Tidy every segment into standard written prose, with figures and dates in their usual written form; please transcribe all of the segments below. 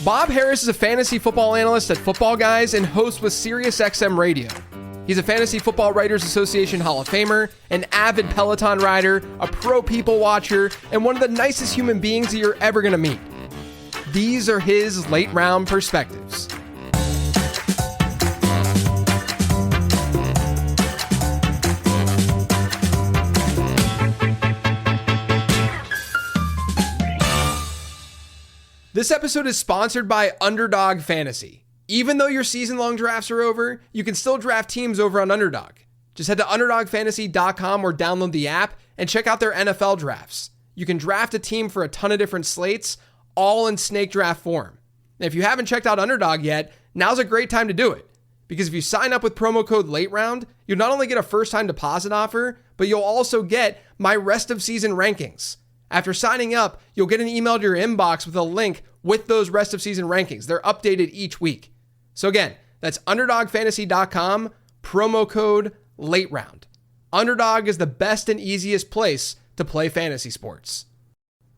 Bob Harris is a fantasy football analyst at Footballguys and host with SiriusXM Radio. He's a Fantasy Football Writers Association Hall of Famer, an avid Peloton rider, a pro people watcher, and one of the nicest human beings that you're ever going to meet. These are his late round perspectives. This episode is sponsored by Underdog Fantasy. Even though your season-long drafts are over, you can still draft teams over on Underdog. Just head to UnderdogFantasy.com or download the app and check out their NFL drafts. You can draft a team for a ton of different slates, all in snake draft form. And if you haven't checked out Underdog yet, now's a great time to do it. Because if you sign up with promo code LATEROUND, you'll not only get a first-time deposit offer, but you'll also get my rest of season rankings. After signing up, you'll get an email to your inbox with a link with those rest of season rankings. They're updated each week. So again, that's UnderdogFantasy.com, promo code LATEROUND. Underdog is the best and easiest place to play fantasy sports.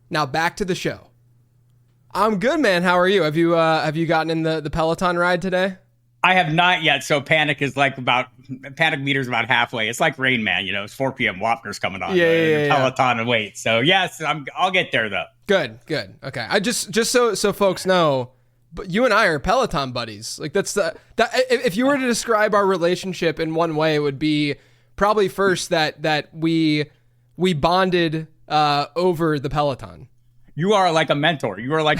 Now back to the show. I'm good, man. How are you? Have you gotten in the Peloton ride today? I have not yet. So panic meter's about halfway. It's like Rain Man, it's 4 p.m. Wapner's coming on. Peloton and wait. So yes, I'll get there though. Good. Okay. I just so folks know, but you and I are Peloton buddies. Like that if you were to describe our relationship in one way, it would be probably first that we bonded over the Peloton. You are like a mentor. You are like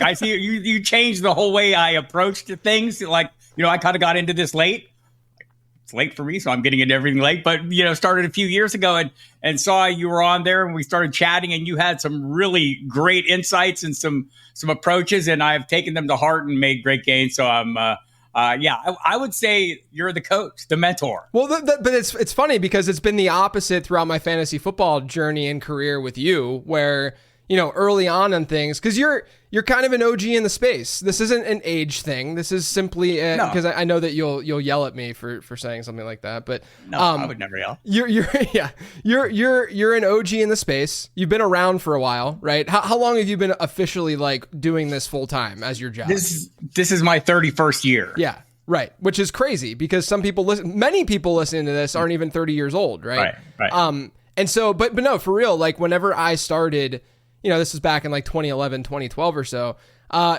I see you changed the whole way I approached things. Like, I kind of got into this late. It's late for me, so I'm getting into everything late. But, started a few years ago and saw you were on there and we started chatting and you had some really great insights and some approaches, and I've taken them to heart and made great gains. So I would say you're the coach, the mentor. Well, but it's funny because it's been the opposite throughout my fantasy football journey and career with you, where early on things, because you're kind of an OG in the space. This isn't an age thing. This is simply because I know that you'll yell at me for saying something like that. But no, I would never yell. You're an OG in the space. You've been around for a while, right? How long have you been officially doing this full time as your job? This is my 31st year. Yeah. Right. Which is crazy because many people listening to this aren't even 30 years old. Right. Right. And so, but no, for real, whenever I started, this was back in 2011, 2012 or so.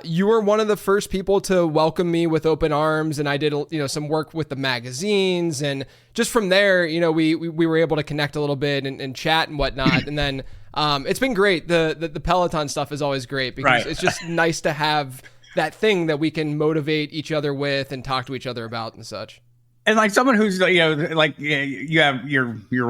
You were one of the first people to welcome me with open arms, and I did, some work with the magazines, and just from there, we were able to connect a little bit and chat and whatnot. And then it's been great. The Peloton stuff is always great because It's just nice to have that thing that we can motivate each other with and talk to each other about and such. And someone who's you're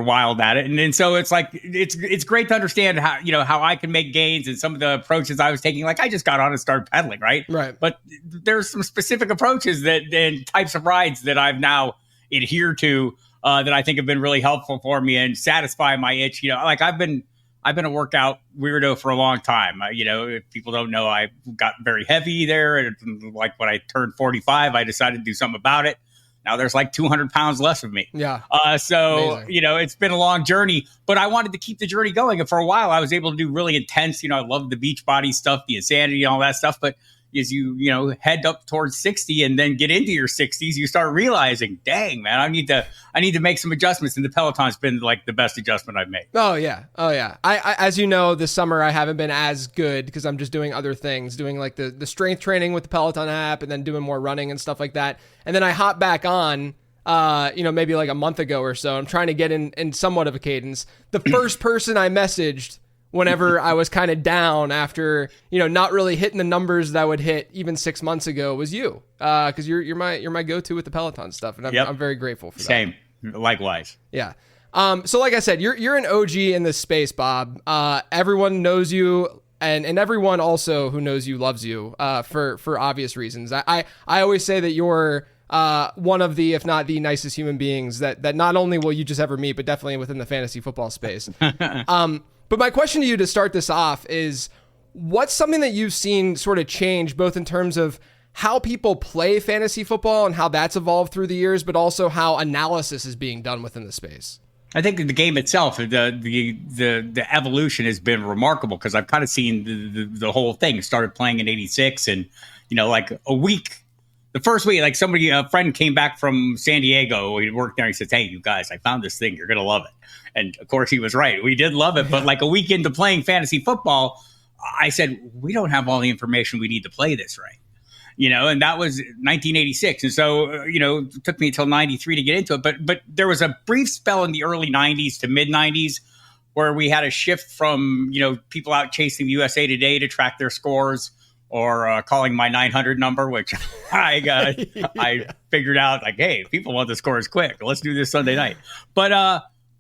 wild at it, and so it's great to understand how I can make gains and some of the approaches I was taking. I just got on and started pedaling, right. But there's some specific approaches and types of rides that I've now adhered to that I think have been really helpful for me and satisfy my itch. I've been a workout weirdo for a long time. If people don't know, I got very heavy there, and when I turned 45, I decided to do something about it. Now there's 200 pounds less of me. Yeah. So, amazing. It's been a long journey, but I wanted to keep the journey going. And for a while I was able to do really intense, I love the beach body stuff, the insanity and all that stuff. But as you head up towards 60 and then get into your 60s, you start realizing, dang, man, I need to make some adjustments. And the Peloton's been the best adjustment I've made. Oh yeah. I as this summer, I haven't been as good because I'm just doing other things, doing the strength training with the Peloton app and then doing more running and stuff like that. And then I hop back on, maybe a month ago or so. I'm trying to get in somewhat of a cadence. The first person I messaged whenever I was kind of down after, not really hitting the numbers that I would hit even 6 months ago was you. Cause you're my go-to with the Peloton stuff. And I'm very grateful for that. Same. Likewise. Yeah. So like I said, you're an OG in this space, Bob. Everyone knows you and everyone also who knows you loves you, for obvious reasons. I always say that you're, one of the, if not the nicest human beings that not only will you just ever meet, but definitely within the fantasy football space. But my question to you to start this off is, what's something that you've seen sort of change, both in terms of how people play fantasy football and how that's evolved through the years, but also how analysis is being done within the space? I think the game itself, the evolution has been remarkable because I've kind of seen the whole thing. Started playing in '86, and like a week, the first week, like a friend came back from San Diego. He worked there. He says, "Hey, you guys, I found this thing. You're gonna love it." And of course, he was right. We did love it, but like a week into playing fantasy football, I said, "We don't have all the information we need to play this right." And that was 1986. And so, it took me until 93 to get into it. But there was a brief spell in the early 90s to mid 90s where we had a shift from, people out chasing the USA Today to track their scores or calling my 900 number, which I figured out like, hey, people want the scores quick. Let's do this Sunday night. But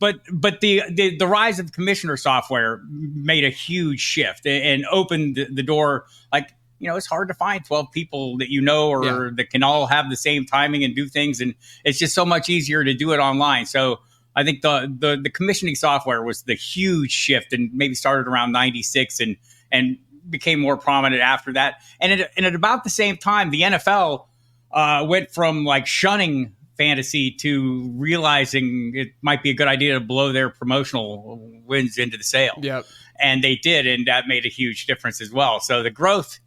the rise of commissioner software made a huge shift and opened the door. Like, it's hard to find 12 people that or that can all have the same timing and do things. And it's just so much easier to do it online. So I think the commissioning software was the huge shift and maybe started around 96 and became more prominent after that. And at about the same time, the NFL went from like shunning fantasy to realizing it might be a good idea to blow their promotional wins into the sale. Yep. And they did. And that made a huge difference as well. So the growth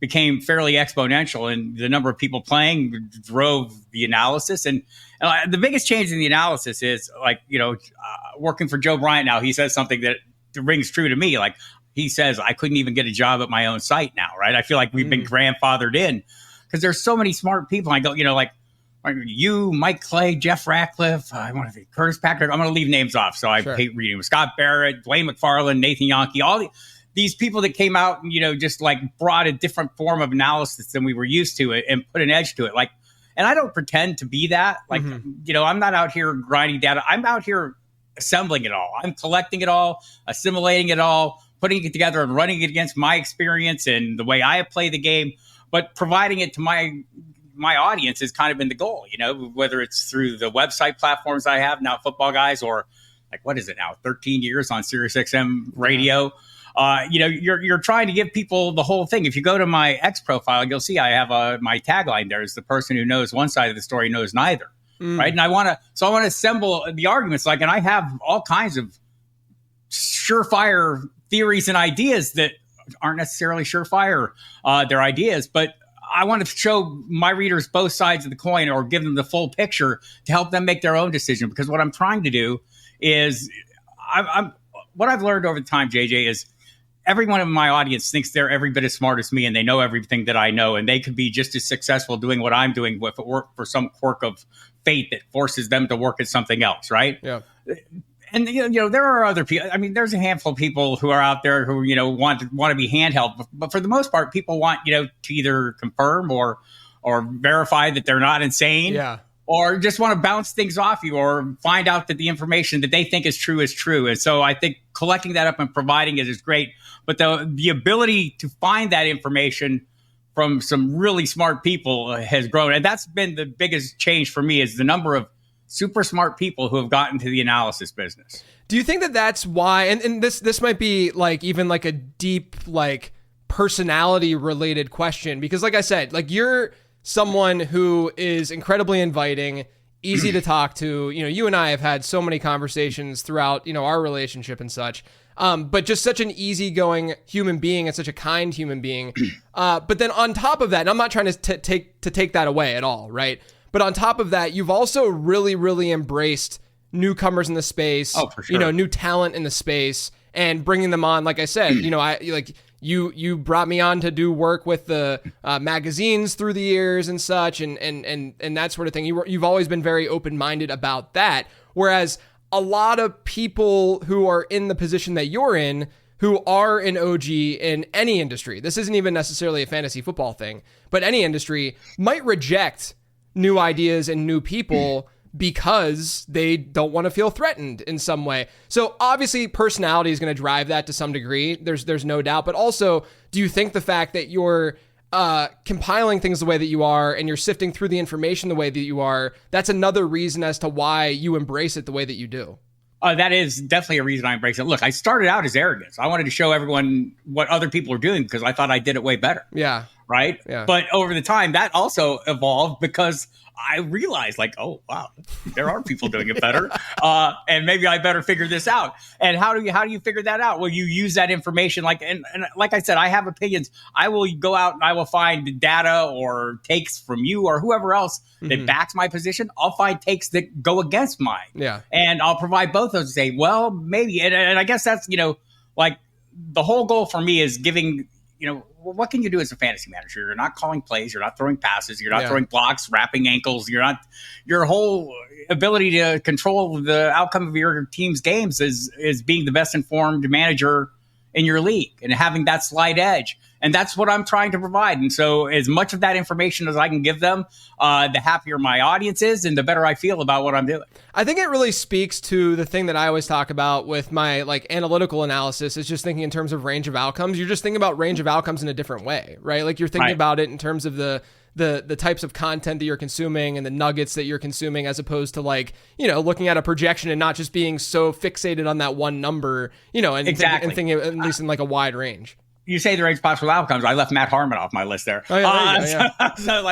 became fairly exponential, and the number of people playing drove the analysis. And the biggest change in the analysis is like, working for Joe Bryant now, he says something that rings true to me. Like he says, I couldn't even get a job at my own site now. Right. I feel like we've been grandfathered in because there's so many smart people. I go, like you, Mike Clay, Jeff Ratcliffe, I want to think Curtis Packard. I'm going to leave names off. So I hate reading them. Scott Barrett, Dwayne McFarland, Nathan Yonke, these people that came out and, just like brought a different form of analysis than we were used to and put an edge to it. Like, and I don't pretend to be that. Like, I'm not out here grinding data. I'm out here assembling it all. I'm collecting it all, assimilating it all, putting it together and running it against my experience and the way I play the game, but providing it to my audience has kind of been the goal, whether it's through the website platforms I have now, Footballguys, or like, what is it now? 13 years on SiriusXM radio. You're trying to give people the whole thing. If you go to my X profile, you'll see I have my tagline there is the person who knows one side of the story knows neither. Right. And I want to assemble the arguments and I have all kinds of surefire theories and ideas that aren't necessarily surefire. They're ideas, but I want to show my readers both sides of the coin or give them the full picture to help them make their own decision. Because what I'm trying to do is what I've learned over the time, JJ, is everyone in my audience thinks they're every bit as smart as me and they know everything that I know, and they could be just as successful doing what I'm doing if it weren't for some quirk of fate that forces them to work at something else, right? Yeah. And there are other people. I mean, there's a handful of people who are out there who want to be handheld, but for the most part, people want to either confirm or verify that they're not insane. Yeah. Or just want to bounce things off you or find out that the information that they think is true is true. And so I think collecting that up and providing it is great. But the ability to find that information from some really smart people has grown. And that's been the biggest change for me is the number of super smart people who have gotten to the analysis business. Do you think that that's why, and this might be like even like a deep like personality related question, because like I said, like you're someone who is incredibly inviting, easy to talk to. You and I have had so many conversations throughout, our relationship and such. But just such an easygoing human being and such a kind human being. But then on top of that, and I'm not trying to take that away at all, right? But on top of that, you've also really, really embraced newcomers in the space, for sure. New talent in the space, and bringing them on. Like I said, You brought me on to do work with the magazines through the years and such, and that sort of thing. You've always been very open-minded about that. Whereas a lot of people who are in the position that you're in, who are an OG in any industry, this isn't even necessarily a fantasy football thing, but any industry might reject new ideas and new people because they don't want to feel threatened in some way. So obviously personality is going to drive that to some degree. There's no doubt. But also, do you think the fact that you're compiling things the way that you are and you're sifting through the information the way that you are, that's another reason as to why you embrace it the way that you do? That is definitely a reason I embrace it. Look, I started out as arrogance. I wanted to show everyone what other people are doing because I thought I did it way better. Yeah. Right. Yeah. But over the time that also evolved because I realized like, oh, wow, there are people doing it better. And maybe I better figure this out. And how do you figure that out? Well, you use that information and like I said, I have opinions. I will go out and I will find data or takes from you or whoever else that backs my position. I'll find takes that go against mine. Yeah. And I'll provide both those to say, well, maybe. And I guess that's, like the whole goal for me is giving, what can you do as a fantasy manager? You're not calling plays. You're not throwing passes. You're not throwing blocks, wrapping ankles. Your whole ability to control the outcome of your team's games is being the best informed manager in your league and having that slight edge. And that's what I'm trying to provide. And so as much of that information as I can give them, the happier my audience is and the better I feel about what I'm doing. I think it really speaks to the thing that I always talk about with my analytical analysis is just thinking in terms of range of outcomes. You're just thinking about range of outcomes in a different way, right? Like you're thinking about it in terms of the types of content that you're consuming and the nuggets that you're consuming, as opposed to looking at a projection and not just being so fixated on that one number, and thinking at least in a wide range. You say the range possible outcomes. I left Matt Harmon off my list there. Oh, yeah. So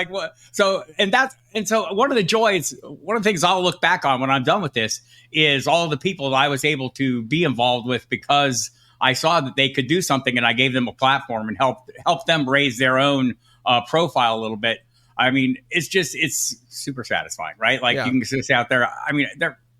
one of the joys, one of the things I'll look back on when I'm done with this is all the people that I was able to be involved with because I saw that they could do something and I gave them a platform and help them raise their own profile a little bit. I mean, it's super satisfying, right? You can just sit out there. I mean,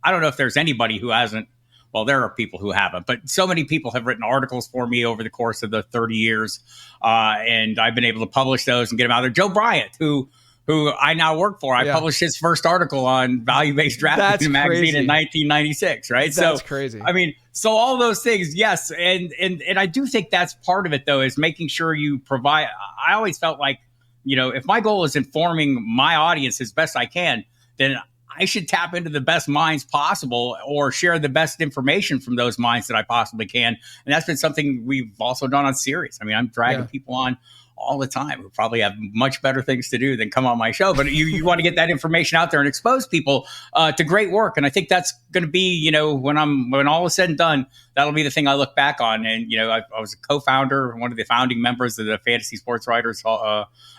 I don't know if there's anybody who hasn't. Well, there are people who haven't, but so many people have written articles for me over the course of the 30 years. And I've been able to publish those and get them out there. Joe Bryant, who I now work for, I published his first article on value-based drafting magazine in 1996, right? That's crazy. I mean, so all those things, yes. And I do think that's part of it, though, is making sure you provide. I always felt like, if my goal is informing my audience as best I can, then I should tap into the best minds possible or share the best information from those minds that I possibly can. And that's been something we've also done on Sirius. I mean, I'm dragging people on all the time who probably have much better things to do than come on my show. But you want to get that information out there and expose people to great work. And I think that's going to be, when all is said and done, that'll be the thing I look back on. And, I was a co-founder, one of the founding members of the Fantasy Sports Writers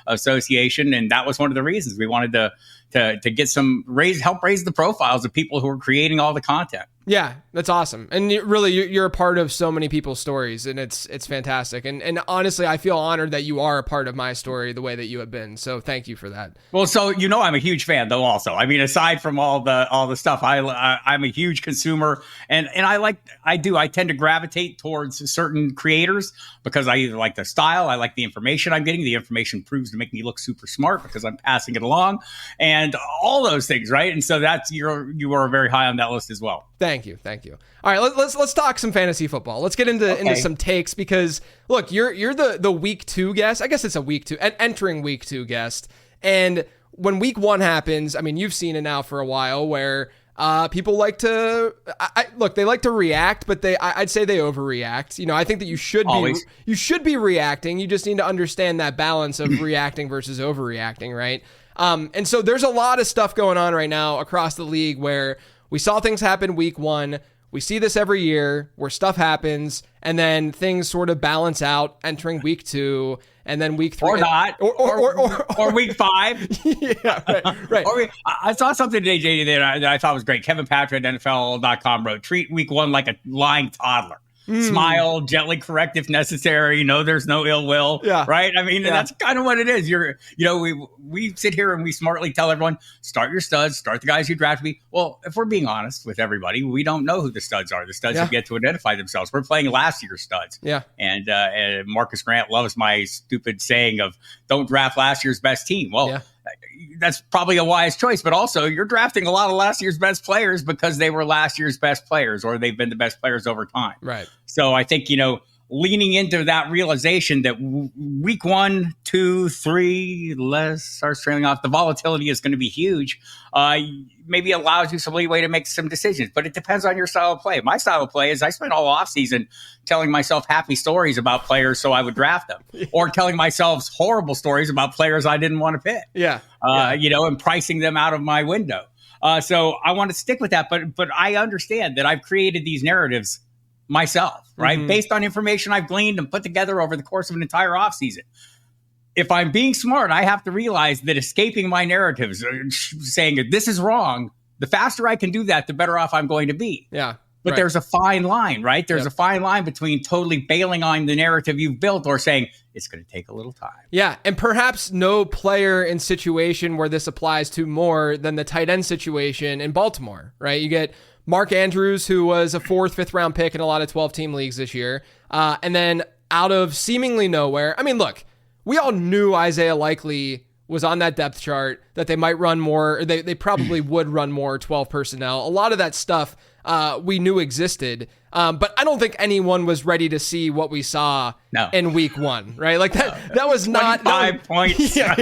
Association. And that was one of the reasons we wanted to get help raise the profiles of people who are creating all the content. Yeah, that's awesome. And you're a part of so many people's stories, and it's fantastic. And honestly, I feel honored that you are a part of my story the way that you have been. So thank you for that. Well, so I'm a huge fan though. Also, I mean, aside from all the stuff, I'm a huge consumer, and I tend to gravitate towards certain creators because I either like the style, I like the information I'm getting. The information proves to make me look super smart because I'm passing it along, and all those things, right? And so you are very high on that list as well. Thank you. All right, let's talk some fantasy football. Let's get into some takes because look, you're the week 2 guest. I guess it's a week 2, entering week 2 guest. And when week 1 happens, I mean, you've seen it now for a while where people like to they like to react, but I'd say they overreact. I think that you should be reacting. You just need to understand that balance of reacting versus overreacting, right? And so there's a lot of stuff going on right now across the league where we saw things happen week 1. We see this every year where stuff happens and then things sort of balance out entering week 2 and then week 3. Or not. Or week 5. Yeah, right. I saw something today, JD, that I thought was great. Kevin Patrick at NFL.com wrote, treat week 1 like a lying toddler. Smile, gently correct if necessary. There's no ill will. Yeah. Right. I mean, that's kind of what it is. We sit here and we smartly tell everyone, start your studs, start the guys who drafted me. Well, if we're being honest with everybody, we don't know who the studs are. The studs have yet to identify themselves. We're playing last year's studs. Yeah. And Marcus Grant loves my stupid saying of don't draft last year's best team. Well, that's probably a wise choice, but also you're drafting a lot of last year's best players because they were last year's best players or they've been the best players over time. Right. So I think, leaning into that realization that week 1, 2, 3, starts trailing off, the volatility is going to be huge. Maybe allows you some leeway to make some decisions, but it depends on your style of play. My style of play is I spent all offseason telling myself happy stories about players so I would draft them, or telling myself horrible stories about players I didn't want to pick. And pricing them out of my window. So I want to stick with that, but I understand that I've created these narratives myself, right? Based on information I've gleaned and put together over the course of an entire offseason. if I'm being smart, I have to realize that escaping my narratives, saying this is wrong, the faster I can do that, the better off I'm going to be. Yeah. But there's a fine line, right? There's a fine line between totally bailing on the narrative you've built or saying it's going to take a little time. Yeah, and perhaps no player in situation where this applies to more than the tight end situation in Baltimore, right? You get Mark Andrews, who was a 4th, 5th round pick in a lot of 12-team leagues this year. And then out of seemingly nowhere, I mean, look, we all knew Isaiah Likely was on that depth chart, that they might run more, or they probably would run more 12 personnel. A lot of that stuff we knew existed, but I don't think anyone was ready to see what we saw in week 1, right? Like that was not 5 points. Yeah.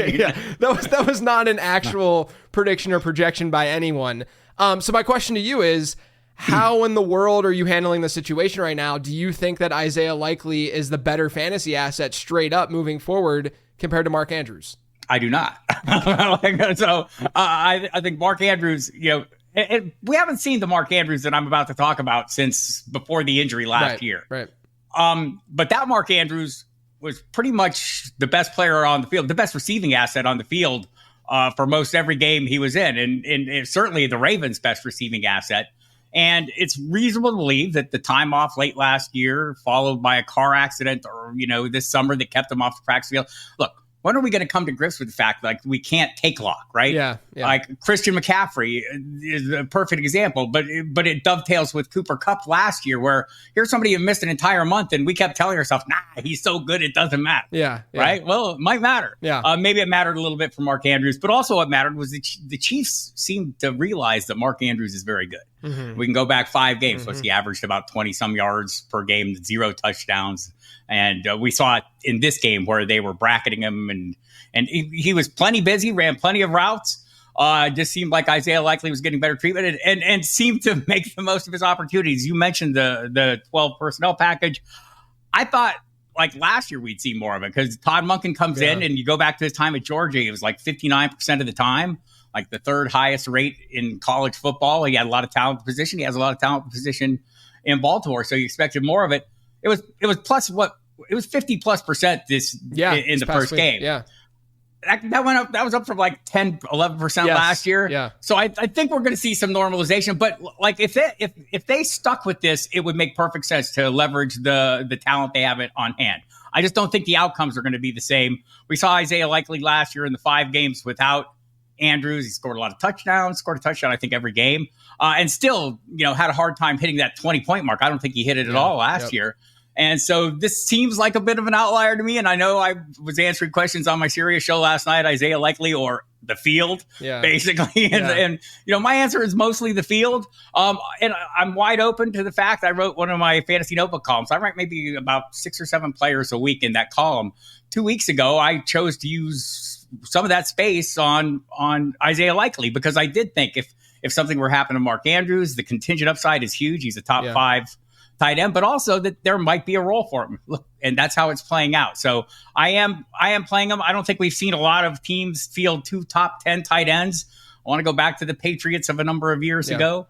That was not an actual prediction or projection by anyone. So my question to you is, how in the world are you handling the situation right now? Do you think that Isaiah Likely is the better fantasy asset straight up moving forward compared to Mark Andrews? I do not. So I think Mark Andrews, we haven't seen the Mark Andrews that I'm about to talk about since before the injury last year. Right. But that Mark Andrews was pretty much the best player on the field, the best receiving asset on the field for most every game he was in. And certainly the Ravens' best receiving asset. And it's reasonable to believe that the time off late last year, followed by a car accident or, this summer that kept him off the practice field. Look, when are we going to come to grips with the fact like we can't take lock, right? Yeah. Like Christian McCaffrey is a perfect example, but it dovetails with Cooper Kupp last year, where here's somebody who missed an entire month, and we kept telling ourselves, he's so good it doesn't matter. Yeah. Right? Well, it might matter. Yeah. Maybe it mattered a little bit for Mark Andrews, but also what mattered was the Chiefs seemed to realize that Mark Andrews is very good. Mm-hmm. We can go back 5 games. Mm-hmm. He averaged about 20-some yards per game, 0 touchdowns. And we saw it in this game where they were bracketing him, and he was plenty busy, ran plenty of routes. Just seemed like Isaiah Likely was getting better treatment and seemed to make the most of his opportunities. You mentioned the 12 personnel package. I thought like last year we'd see more of it because Todd Monken comes in, and you go back to his time at Georgia, it was like 59% of the time, like the 3rd highest rate in college football. He had a lot of talent position. He has a lot of talent position in Baltimore, so you expected more of it. It was 50+% in the first game. Yeah. That went up. That was up from like 10, 11% last year. Yeah. So I think we're going to see some normalization. But like if they stuck with this, it would make perfect sense to leverage the talent they have on hand. I just don't think the outcomes are going to be the same. We saw Isaiah Likely last year in the 5 games without Andrews. He scored a lot of touchdowns. Scored a touchdown, I think, every game, and still, had a hard time hitting that 20-point mark. I don't think he hit it at all last year. And so this seems like a bit of an outlier to me. And I know I was answering questions on my Sirius show last night, Isaiah Likely or the field, basically. And my answer is mostly the field. And I'm wide open to the fact I wrote one of my fantasy notebook columns. I rank maybe about 6 or 7 players a week in that column. 2 weeks ago, I chose to use some of that space on Isaiah Likely because I did think if something were happening to Mark Andrews, the contingent upside is huge. He's a top 5 tight end, but also that there might be a role for him. Look, and that's how it's playing out. So I am playing him. I don't think we've seen a lot of teams field 2 top 10 tight ends. I want to go back to the Patriots of a number of years ago.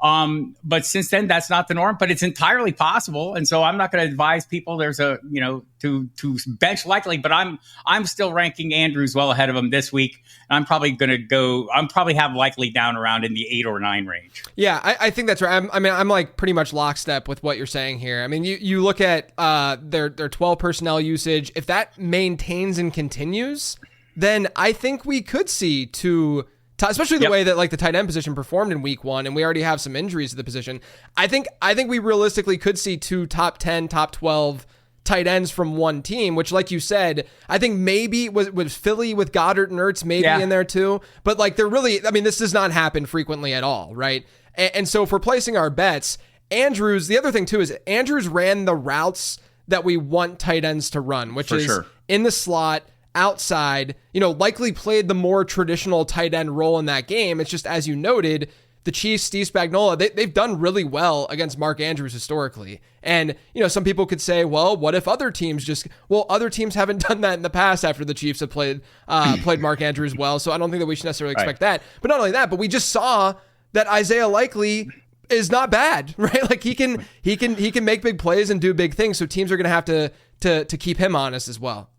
But since then, that's not the norm, but it's entirely possible. And so I'm not going to advise people to bench Likely, but I'm still ranking Andrews well ahead of him this week. And I'm probably going to have Likely down around in the 8 or 9 range. Yeah, I think that's right. I'm like pretty much lockstep with what you're saying here. I mean, you look at their 12 personnel usage. If that maintains and continues, then I think we could see 2, especially the way that like the tight end position performed in week 1, and we already have some injuries to the position. I think we realistically could see 2 top 10, top 12 tight ends from one team, which, like you said, I think maybe was Philly with Goddard and Ertz maybe in there too. But like this does not happen frequently at all, right? And so if we're placing our bets, Andrews, the other thing too is Andrews ran the routes that we want tight ends to run, which is in the slot, outside, Likely played the more traditional tight end role in that game. It's just, as you noted, the Chiefs, Steve Spagnuolo, they've done really well against Mark Andrews historically. And, some people could say, well, what if other teams other teams haven't done that in the past after the Chiefs have played Mark Andrews well. So I don't think that we should necessarily expect that. But not only that, but we just saw that Isaiah Likely is not bad, right? Like he can make big plays and do big things. So teams are going to have to keep him honest as well.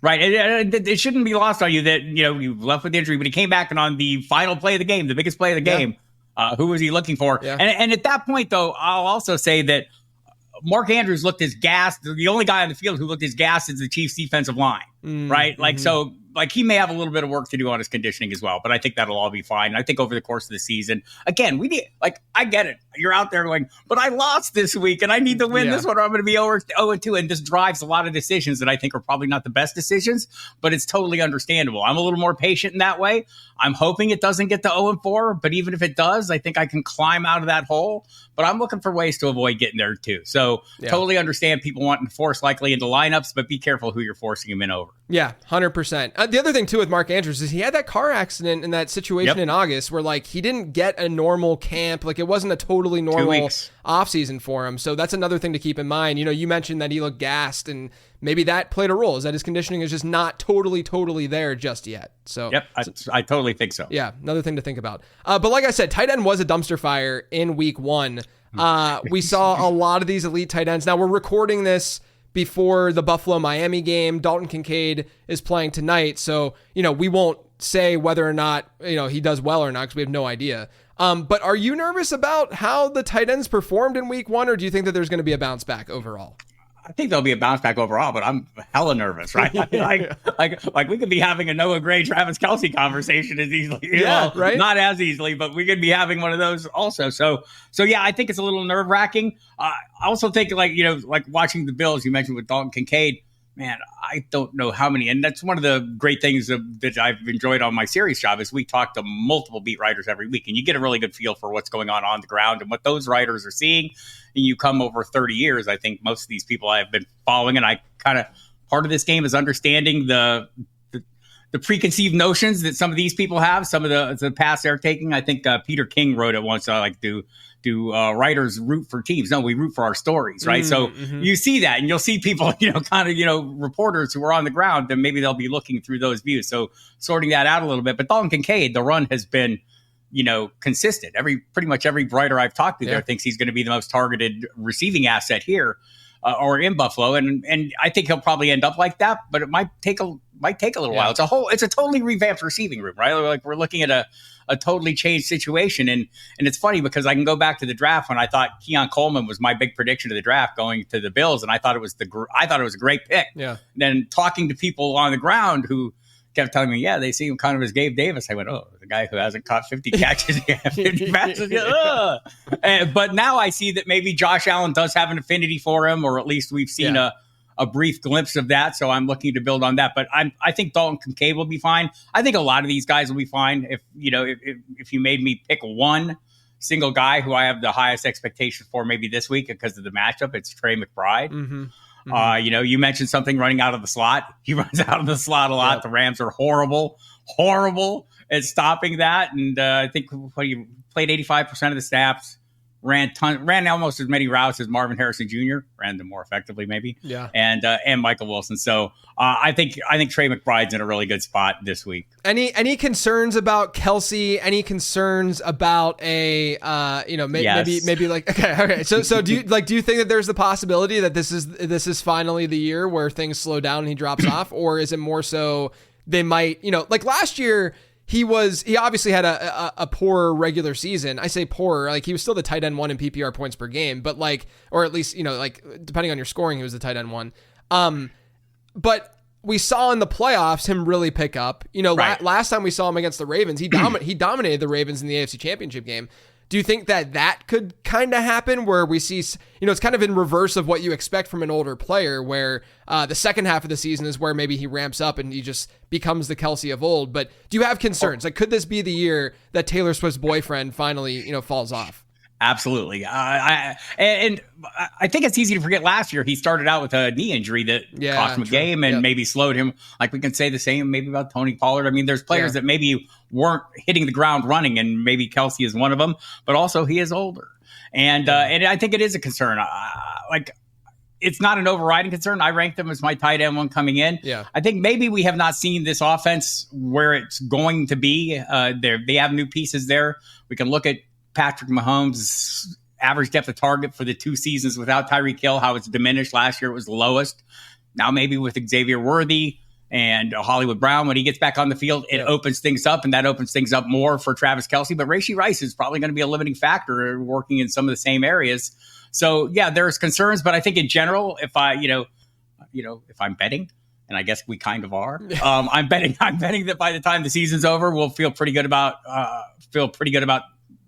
Right. It shouldn't be lost on you that, you left with injury, but he came back and on the final play of the game, the biggest play of the game, who was he looking for? Yeah. And at that point, though, I'll also say that Mark Andrews looked as gassed. The only guy on the field who looked as gassed is the Chiefs defensive line, right? Like, so he may have a little bit of work to do on his conditioning as well, but I think that'll all be fine. I think over the course of the season, again, I get it. You're out there going, but I lost this week and I need to win this one or I'm going to be 0-2. And this drives a lot of decisions that I think are probably not the best decisions, but it's totally understandable. I'm a little more patient in that way. I'm hoping it doesn't get to 0-4, but even if it does, I think I can climb out of that hole. But I'm looking for ways to avoid getting there too. So totally understand people wanting to force likely into lineups, but be careful who you're forcing them in over. Yeah, 100%. The other thing too with Mark Andrews is he had that car accident in that situation in August where he didn't get a normal camp. It wasn't a totally normal offseason for him. So that's another thing to keep in mind. You mentioned that he looked gassed and maybe that played a role, is that his conditioning is just not totally there just yet. So I totally think so. Yeah, another thing to think about. But like I said, tight end was a dumpster fire in week 1. We saw a lot of these elite tight ends. Now we're recording this before the Buffalo-Miami game. Dalton Kincaid is playing tonight. So, we won't say whether or not, he does well or not because we have no idea. But are you nervous about how the tight ends performed in week 1, or do you think that there's going to be a bounce back overall? I think there'll be a bounce back overall, but I'm hella nervous, right? Like we could be having a Noah Gray, Travis Kelce conversation as easily, right? Not as easily, but we could be having one of those also. So yeah, I think it's a little nerve wracking. I also think like watching the Bills, you mentioned with Dalton Kincaid, man, I don't know how many, and that's one of the great things that I've enjoyed on my series job is we talk to multiple beat writers every week, and you get a really good feel for what's going on the ground and what those writers are seeing. And you come over 30 years, I think most of these people I have been following, and I kind of part of this game is understanding the preconceived notions that some of these people have, some of the paths they're taking. I think Peter King wrote it once, do writers root for teams? No, we root for our stories, right? So you see that, and you'll see people, reporters who are on the ground, and maybe they'll be looking through those views. So sorting that out a little bit. But Dalton Kincaid, the run has been, consistent. Pretty much every writer I've talked to there thinks he's going to be the most targeted receiving asset here or in Buffalo, and I think he'll probably end up like that. But it might take a little while. It's a totally revamped receiving room, right? Like we're looking at a totally changed situation, and it's funny because I can go back to the draft when I thought Keon Coleman was my big prediction of the draft going to the Bills, and I thought it was a great pick. Yeah. Then talking to people on the ground who kept telling me, they see him kind of as Gabe Davis. I went, the guy who hasn't caught 50 catches, 50 passes. But now I see that maybe Josh Allen does have an affinity for him, or at least we've seen a brief glimpse of that. So I'm looking to build on that. But I think Dalton Kincaid will be fine. I think a lot of these guys will be fine. If you made me pick one single guy who I have the highest expectation for maybe this week because of the matchup, it's Trey McBride. Mm-hmm. You mentioned something running out of the slot. He runs out of the slot a lot. Yep. The Rams are horrible at stopping that. And I think he played 85% of the snaps, ran almost as many routes as Marvin Harrison Jr., ran them more effectively maybe. Yeah. And Michael Wilson. So I think Trey McBride's in a really good spot this week. Any concerns about Kelce? Any concerns about maybe like okay. So do you think that there's the possibility that this is finally the year where things slow down and he drops off, or is it more so they might like last year? He obviously had a poor regular season. I say poor, like he was still the tight end 1 in PPR points per game, but or at least, depending on your scoring, he was the tight end 1. But we saw in the playoffs him really pick up. Right. Last time we saw him against the Ravens, he dominated the Ravens in the AFC Championship game. Do you think that could kind of happen where we see, it's kind of in reverse of what you expect from an older player, where the second half of the season is where maybe he ramps up and he just becomes the Kelce of old? But do you have concerns? Could this be the year that Taylor Swift's boyfriend finally, falls off? Absolutely. I think it's easy to forget last year he started out with a knee injury that cost him a game and maybe slowed him. Like we can say the same maybe about Tony Pollard. I mean, there's players that maybe weren't hitting the ground running, and maybe Kelce is one of them, but also he is older. And I think it is a concern. It's not an overriding concern. I ranked them as my tight end 1 coming in. Yeah. I think maybe we have not seen this offense where it's going to be. They have new pieces there. We can look at Patrick Mahomes' average depth of target for the 2 seasons without Tyreek Hill, how it's diminished. Last year it was the lowest. Now maybe with Xavier Worthy and Hollywood Brown, when he gets back on the field, it opens things up, and that opens things up more for Travis Kelce. But Rashee Rice is probably going to be a limiting factor working in some of the same areas. So, yeah, there's concerns. But I think in general, if if I'm betting, and I guess we kind of are, I'm betting that by the time the season's over, we'll feel pretty good about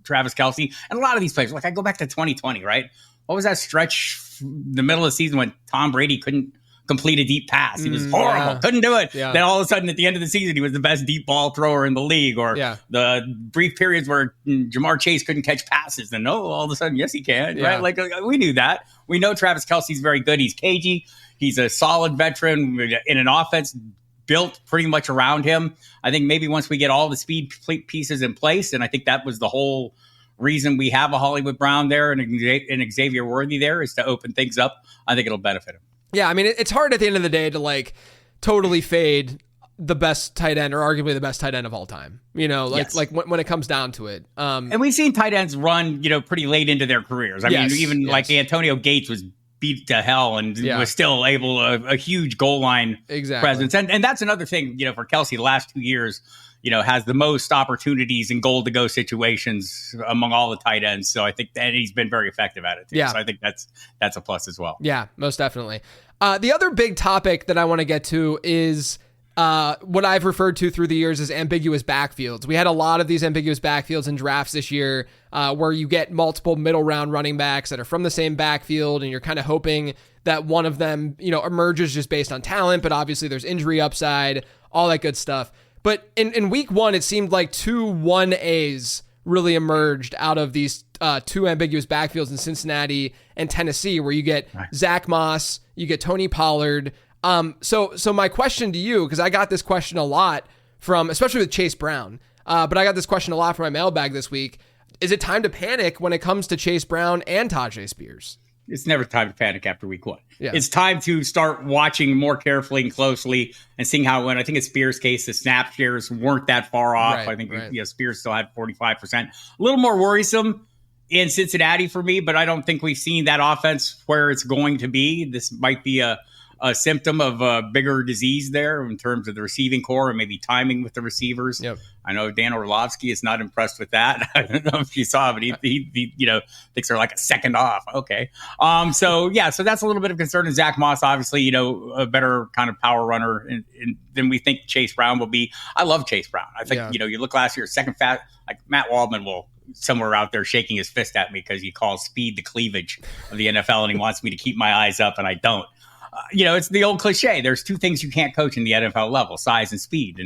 Travis Kelce. And a lot of these players, like I go back to 2020, right? What was that stretch, the middle of the season when Tom Brady couldn't complete a deep pass? He was horrible. Couldn't do it. Yeah. Then all of a sudden at the end of the season, he was the best deep ball thrower in the league. Or the brief periods where Jamar Chase couldn't catch passes. And all of a sudden, yes, he can. Right? Like we knew that. We know Travis Kelce's very good. He's cagey. He's a solid veteran in an offense built pretty much around him. I think maybe once we get all the speed pieces in place, and I think that was the whole reason we have a Hollywood Brown there and Xavier Worthy there, is to open things up. I think it'll benefit him. Yeah, I mean, it's hard at the end of the day to like totally fade the best tight end or arguably the best tight end of all time. Like when it comes down to it. And we've seen tight ends run, pretty late into their careers. I mean, even like Antonio Gates was beat to hell and was still able a huge goal line presence. And that's another thing, for Kelce the last 2 years, has the most opportunities in goal to go situations among all the tight ends. So I think that he's been very effective at it too. Yeah. So I think that's a plus as well. Yeah, most definitely. The other big topic that I want to get to is what I've referred to through the years as ambiguous backfields. We had a lot of these ambiguous backfields in drafts this year, where you get multiple middle round running backs that are from the same backfield, and you're kind of hoping that one of them, emerges just based on talent, but obviously there's injury upside, all that good stuff. But in week one, it seemed like 2 1As really emerged out of these two ambiguous backfields in Cincinnati and Tennessee, where you get Zach Moss, you get Tony Pollard. So my question to you, because I got this question a lot from, especially with Chase Brown, but I got this question a lot from my mailbag this week. Is it time to panic when it comes to Chase Brown and Tajay Spears? It's never time to panic after week one. Yeah. It's time to start watching more carefully and closely and seeing how it went. I think in Spears' case, the snap shares weren't that far off. I think Spears still had 45%. A little more worrisome in Cincinnati for me, but I don't think we've seen that offense where it's going to be. This might be a symptom of a bigger disease there in terms of the receiving core and maybe timing with the receivers. Yep. I know Dan Orlovsky is not impressed with that. I don't know if you saw, but he thinks they're like a second off. Okay. So that's a little bit of concern. And Zach Moss, obviously, a better kind of power runner than we think Chase Brown will be. I love Chase Brown. I think, you look last year, second fast, like Matt Waldman will somewhere out there shaking his fist at me because he calls speed the cleavage of the NFL and he wants me to keep my eyes up and I don't. It's the old cliche. There's two things you can't coach in the NFL level: size and speed.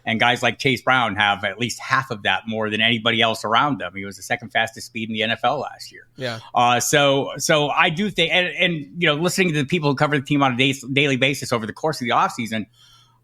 And guys like Chase Brown have at least half of that more than anybody else around them. He was the second fastest speed in the NFL last year. Yeah. So I do think, and listening to the people who cover the team on a daily basis over the course of the offseason,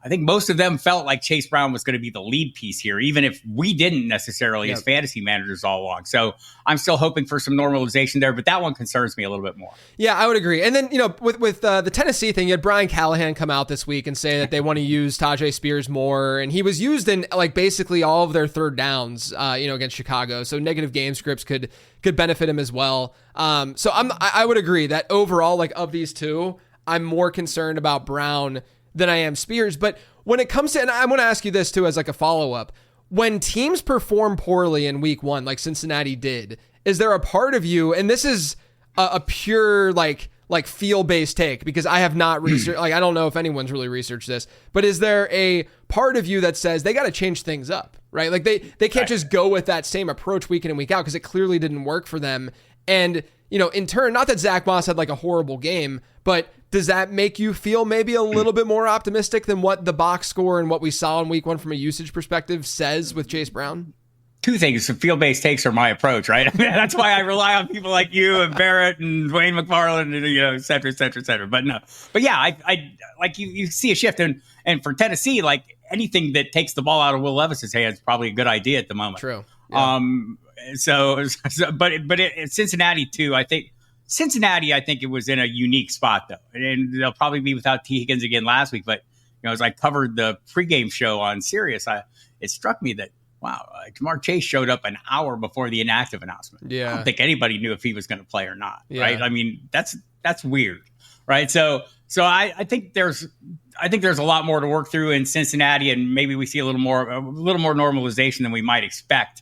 I think most of them felt like Chase Brown was going to be the lead piece here, even if we didn't necessarily as fantasy managers all along. So I'm still hoping for some normalization there, but that one concerns me a little bit more. Yeah, I would agree. And then, with the Tennessee thing, you had Brian Callahan come out this week and say that they want to use Tajay Spears more. And he was used in like basically all of their third downs, against Chicago. So negative game scripts could benefit him as well. So I would agree that overall, like of these two, I'm more concerned about Brown than I am Spears. But when it comes to, and I want to ask you this too as like a follow-up, when teams perform poorly in week one, like Cincinnati did, is there a part of you, and this is a pure like feel-based take, because I have not researched, like I don't know if anyone's really researched this, but is there a part of you that says they got to change things up, right? Like they can't just go with that same approach week in and week out because it clearly didn't work for them. And, in turn, not that Zach Moss had like a horrible game, but does that make you feel maybe a little bit more optimistic than what the box score and what we saw in week one from a usage perspective says with Chase Brown? Two things. Field-based takes are my approach, right? I mean, that's why I rely on people like you and Barrett and Dwayne McFarland and, et cetera, et cetera, et cetera. But no. But yeah, I like you see a shift. And for Tennessee, like anything that takes the ball out of Will Levis's hands is probably a good idea at the moment. True. Yeah. But Cincinnati too, I think it was in a unique spot though. And they'll probably be without T. Higgins again last week. But, as I covered the pregame show on Sirius, it struck me that, wow, Jamar Chase showed up an hour before the inactive announcement. Yeah. I don't think anybody knew if he was going to play or not. Yeah. Right. I mean, that's weird. right? So I think there's a lot more to work through in Cincinnati, and maybe we see a little more normalization than we might expect,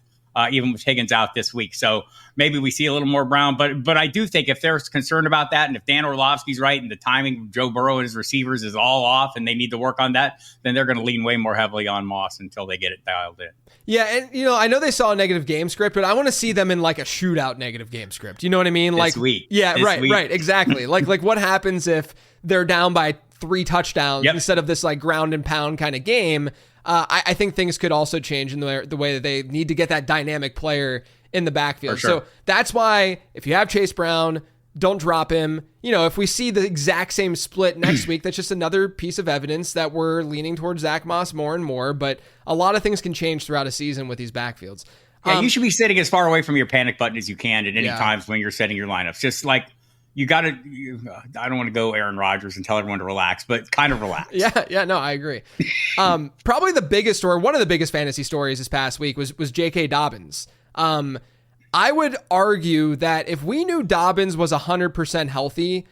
even with Higgins out this week. So maybe we see a little more Brown, but I do think if they're concerned about that, and if Dan Orlovsky's right, and the timing of Joe Burrow and his receivers is all off, and they need to work on that, then they're going to lean way more heavily on Moss until they get it dialed in. Yeah, and I know they saw a negative game script, but I want to see them in like a shootout negative game script. You know what I mean? This week. Yeah, this right, week. right, exactly. like what happens if they're down by 3 touchdowns instead of this like ground and pound kind of game? I think things could also change in the way that they need to get that dynamic player in the backfield. Sure. So that's why if you have Chase Brown, don't drop him. If we see the exact same split next week, that's just another piece of evidence that we're leaning towards Zach Moss more and more. But a lot of things can change throughout a season with these backfields. Yeah, you should be sitting as far away from your panic button as you can at any times when you're setting your lineups. Just like you got to, I don't want to go Aaron Rodgers and tell everyone to relax, but kind of relax. Yeah, no, I agree. Probably the biggest story, one of the biggest fantasy stories this past week was JK Dobbins. I would argue that if we knew Dobbins was 100% healthy,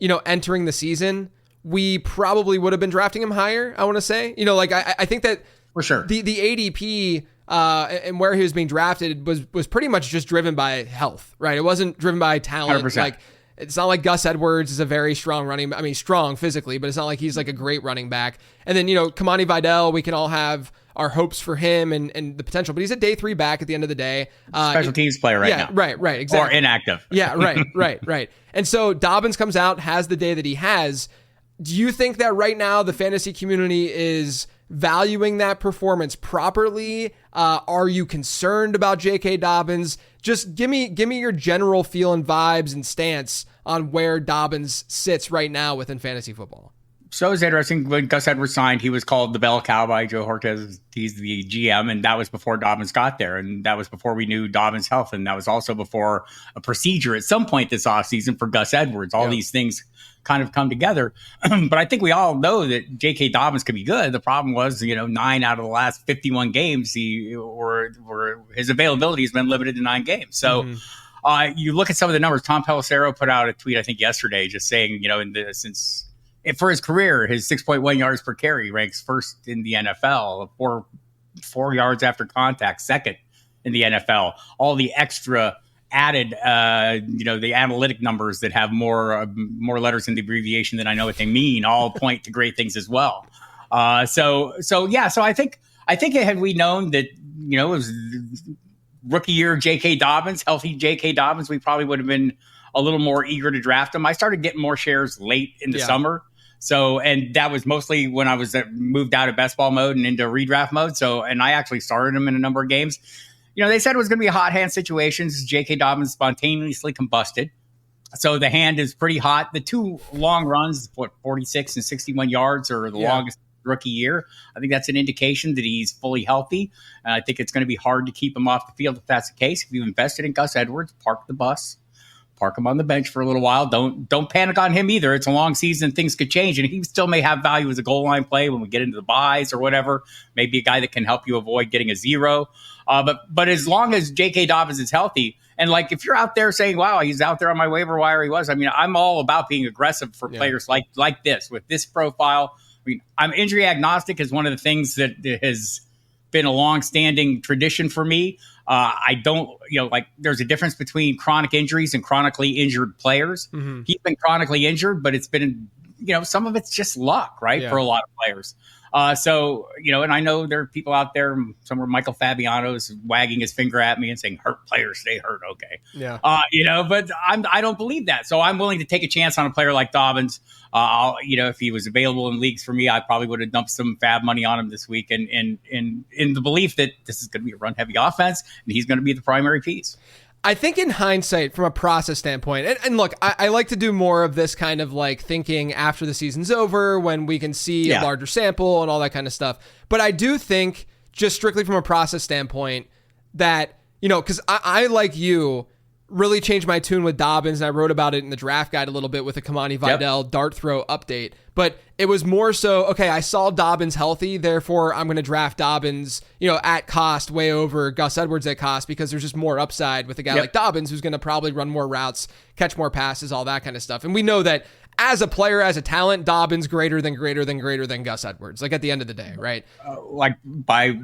entering the season, we probably would have been drafting him higher, I want to say. I think that for sure the ADP and where he was being drafted was pretty much just driven by health, right? It wasn't driven by talent. 100%. Like, it's not like Gus Edwards is a very strong strong physically, but it's not like he's like a great running back. And then, Kamani Vidal, we can all have our hopes for him and the potential, but he's a day 3 back at the end of the day. Special teams player now. Right, exactly. Or inactive. Yeah, right. And so Dobbins comes out, has the day that he has. Do you think that right now the fantasy community is valuing that performance properly? Are you concerned about JK Dobbins? Just give me your general feel and vibes and stance on where Dobbins sits right now within fantasy football. So it's interesting. When Gus Edwards signed, he was called the bell cow by Joe Hortez. He's the GM, and that was before Dobbins got there, and that was before we knew Dobbins' health, and that was also before a procedure at some point this offseason for Gus Edwards. All these things kind of come together. But I think we all know that J.K. Dobbins could be good. The problem was, 9 out of the last 51 games, his availability has been limited to 9 games. So you look at some of the numbers. Tom Pelissero put out a tweet, I think yesterday, just saying, for his career, his 6.1 yards per carry ranks first in the NFL, 4 yards after contact, second in the NFL. All the extra added, the analytic numbers that have more letters in the abbreviation than I know what they mean, all point to great things as well. So I think had we known that, it was rookie year J.K. Dobbins, healthy J.K. Dobbins, we probably would have been a little more eager to draft him. I started getting more shares late in the summer. So, and that was mostly when I was moved out of best ball mode and into redraft mode. So, and I actually started him in a number of games. They said it was going to be a hot hand situation. J.K. Dobbins spontaneously combusted. So the hand is pretty hot. The 2 long runs, 46 and 61 yards are the longest rookie year. I think that's an indication that he's fully healthy. And I think it's going to be hard to keep him off the field if that's the case. If you invested in Gus Edwards, park the bus. Park him on the bench for a little while. Don't panic on him either. It's a long season. Things could change, and he still may have value as a goal line play when we get into the buys or whatever. Maybe a guy that can help you avoid getting a 0. But as long as J.K. Dobbins is healthy, and like if you're out there saying, "Wow, he's out there on my waiver wire," I'm all about being aggressive for players like this with this profile. I'm injury agnostic is one of the things that has been a long-standing tradition for me. I don't, there's a difference between chronic injuries and chronically injured players. Mm-hmm. He's been chronically injured, but it's been, some of it's just luck, right? For a lot of players. And I know there are people out there, somewhere Michael Fabiano's wagging his finger at me and saying, hurt players stay hurt. Okay. Yeah. But I don't believe that. So I'm willing to take a chance on a player like Dobbins. If he was available in leagues for me, I probably would have dumped some fab money on him this week. And in the belief that this is going to be a run heavy offense and he's going to be the primary piece. I think in hindsight, from a process standpoint, and look, I like to do more of this kind of like thinking after the season's over when we can see a larger sample and all that kind of stuff. But I do think just strictly from a process standpoint that, because I like you, really changed my tune with Dobbins, and I wrote about it in the draft guide a little bit with the Kamani Vidal dart throw update. But it was more so, okay, I saw Dobbins healthy, therefore I'm going to draft Dobbins, at cost way over Gus Edwards at cost because there's just more upside with a guy like Dobbins who's going to probably run more routes, catch more passes, all that kind of stuff. And we know that as a player, as a talent, Dobbins greater than Gus Edwards. Like at the end of the day, right? Like by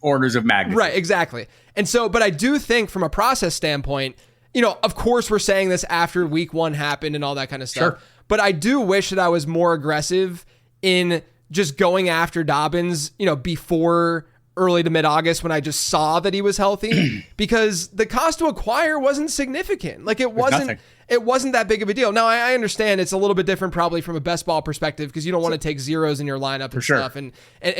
orders of magnitude. Right, exactly. And so, but I do think from a process standpoint, of course we're saying this after week 1 happened and all that kind of stuff. Sure. But I do wish that I was more aggressive in just going after Dobbins, before early to mid-August when I just saw that he was healthy because the cost to acquire wasn't significant. Like it wasn't that big of a deal. Now I understand it's a little bit different probably from a best ball perspective because you don't want to take zeros in your lineup and stuff. And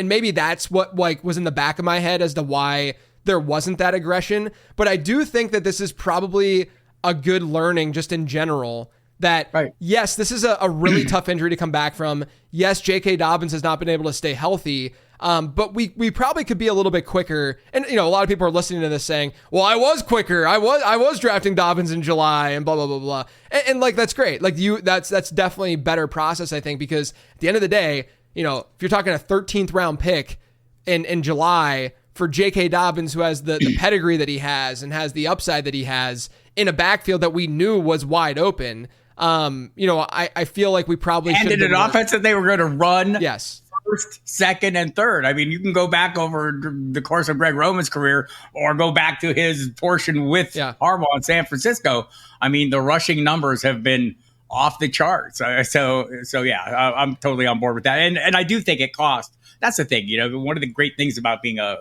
maybe that's what like was in the back of my head as to why there wasn't that aggression. But I do think that this is probably a good learning just in general that, yes, this is a really tough injury to come back from. Yes, JK Dobbins has not been able to stay healthy. But we probably could be a little bit quicker. And, a lot of people are listening to this saying, well, I was quicker. I was drafting Dobbins in July and blah, blah, blah, blah. And like, that's great. Like that's definitely a better process, I think, because at the end of the day, if you're talking a 13th round pick in July for JK Dobbins, who has the pedigree that he has and has the upside that he has in a backfield that we knew was wide open. I feel like we probably should have in an offense that they were going to run. Yes. First, second, and third. I mean, you can go back over the course of Greg Roman's career or go back to his portion with Harbaugh in San Francisco. I mean, the rushing numbers have been off the charts. So I'm totally on board with that. And I do think it cost. That's the thing. One of the great things about being a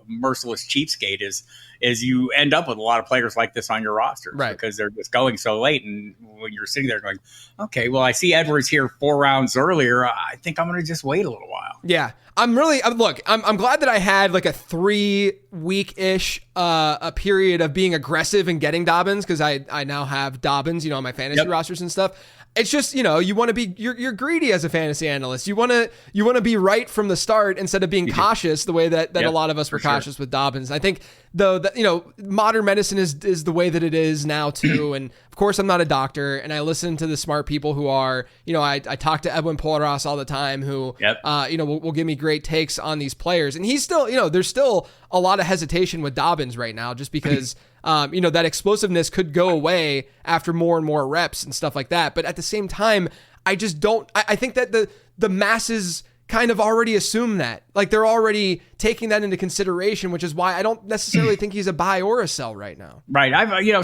merciless cheapskate is you end up with a lot of players like this on your roster, because they're just going so late. And when you're sitting there going, okay, well, I see Edwards here 4 rounds earlier. I think I'm going to just wait a little while. Yeah. I'm glad that I had like a 3-week-ish a period of being aggressive and getting Dobbins, because I now have Dobbins, on my fantasy rosters and stuff. It's just, you want to be, you're greedy as a fantasy analyst. You want to be right from the start instead of being cautious the way that a lot of us were cautious with Dobbins. I think though that, modern medicine is the way that it is now too. And of course I'm not a doctor and I listen to the smart people who are, I talk to Edwin Porras all the time who, will give me great takes on these players. And he's still, there's still a lot of hesitation with Dobbins right now just because that explosiveness could go away after more and more reps and stuff like that. But at the same time, I just don't, I think that the masses kind of already assume that, like they're already taking that into consideration, which is why I don't necessarily think he's a buy or a sell right now. Right.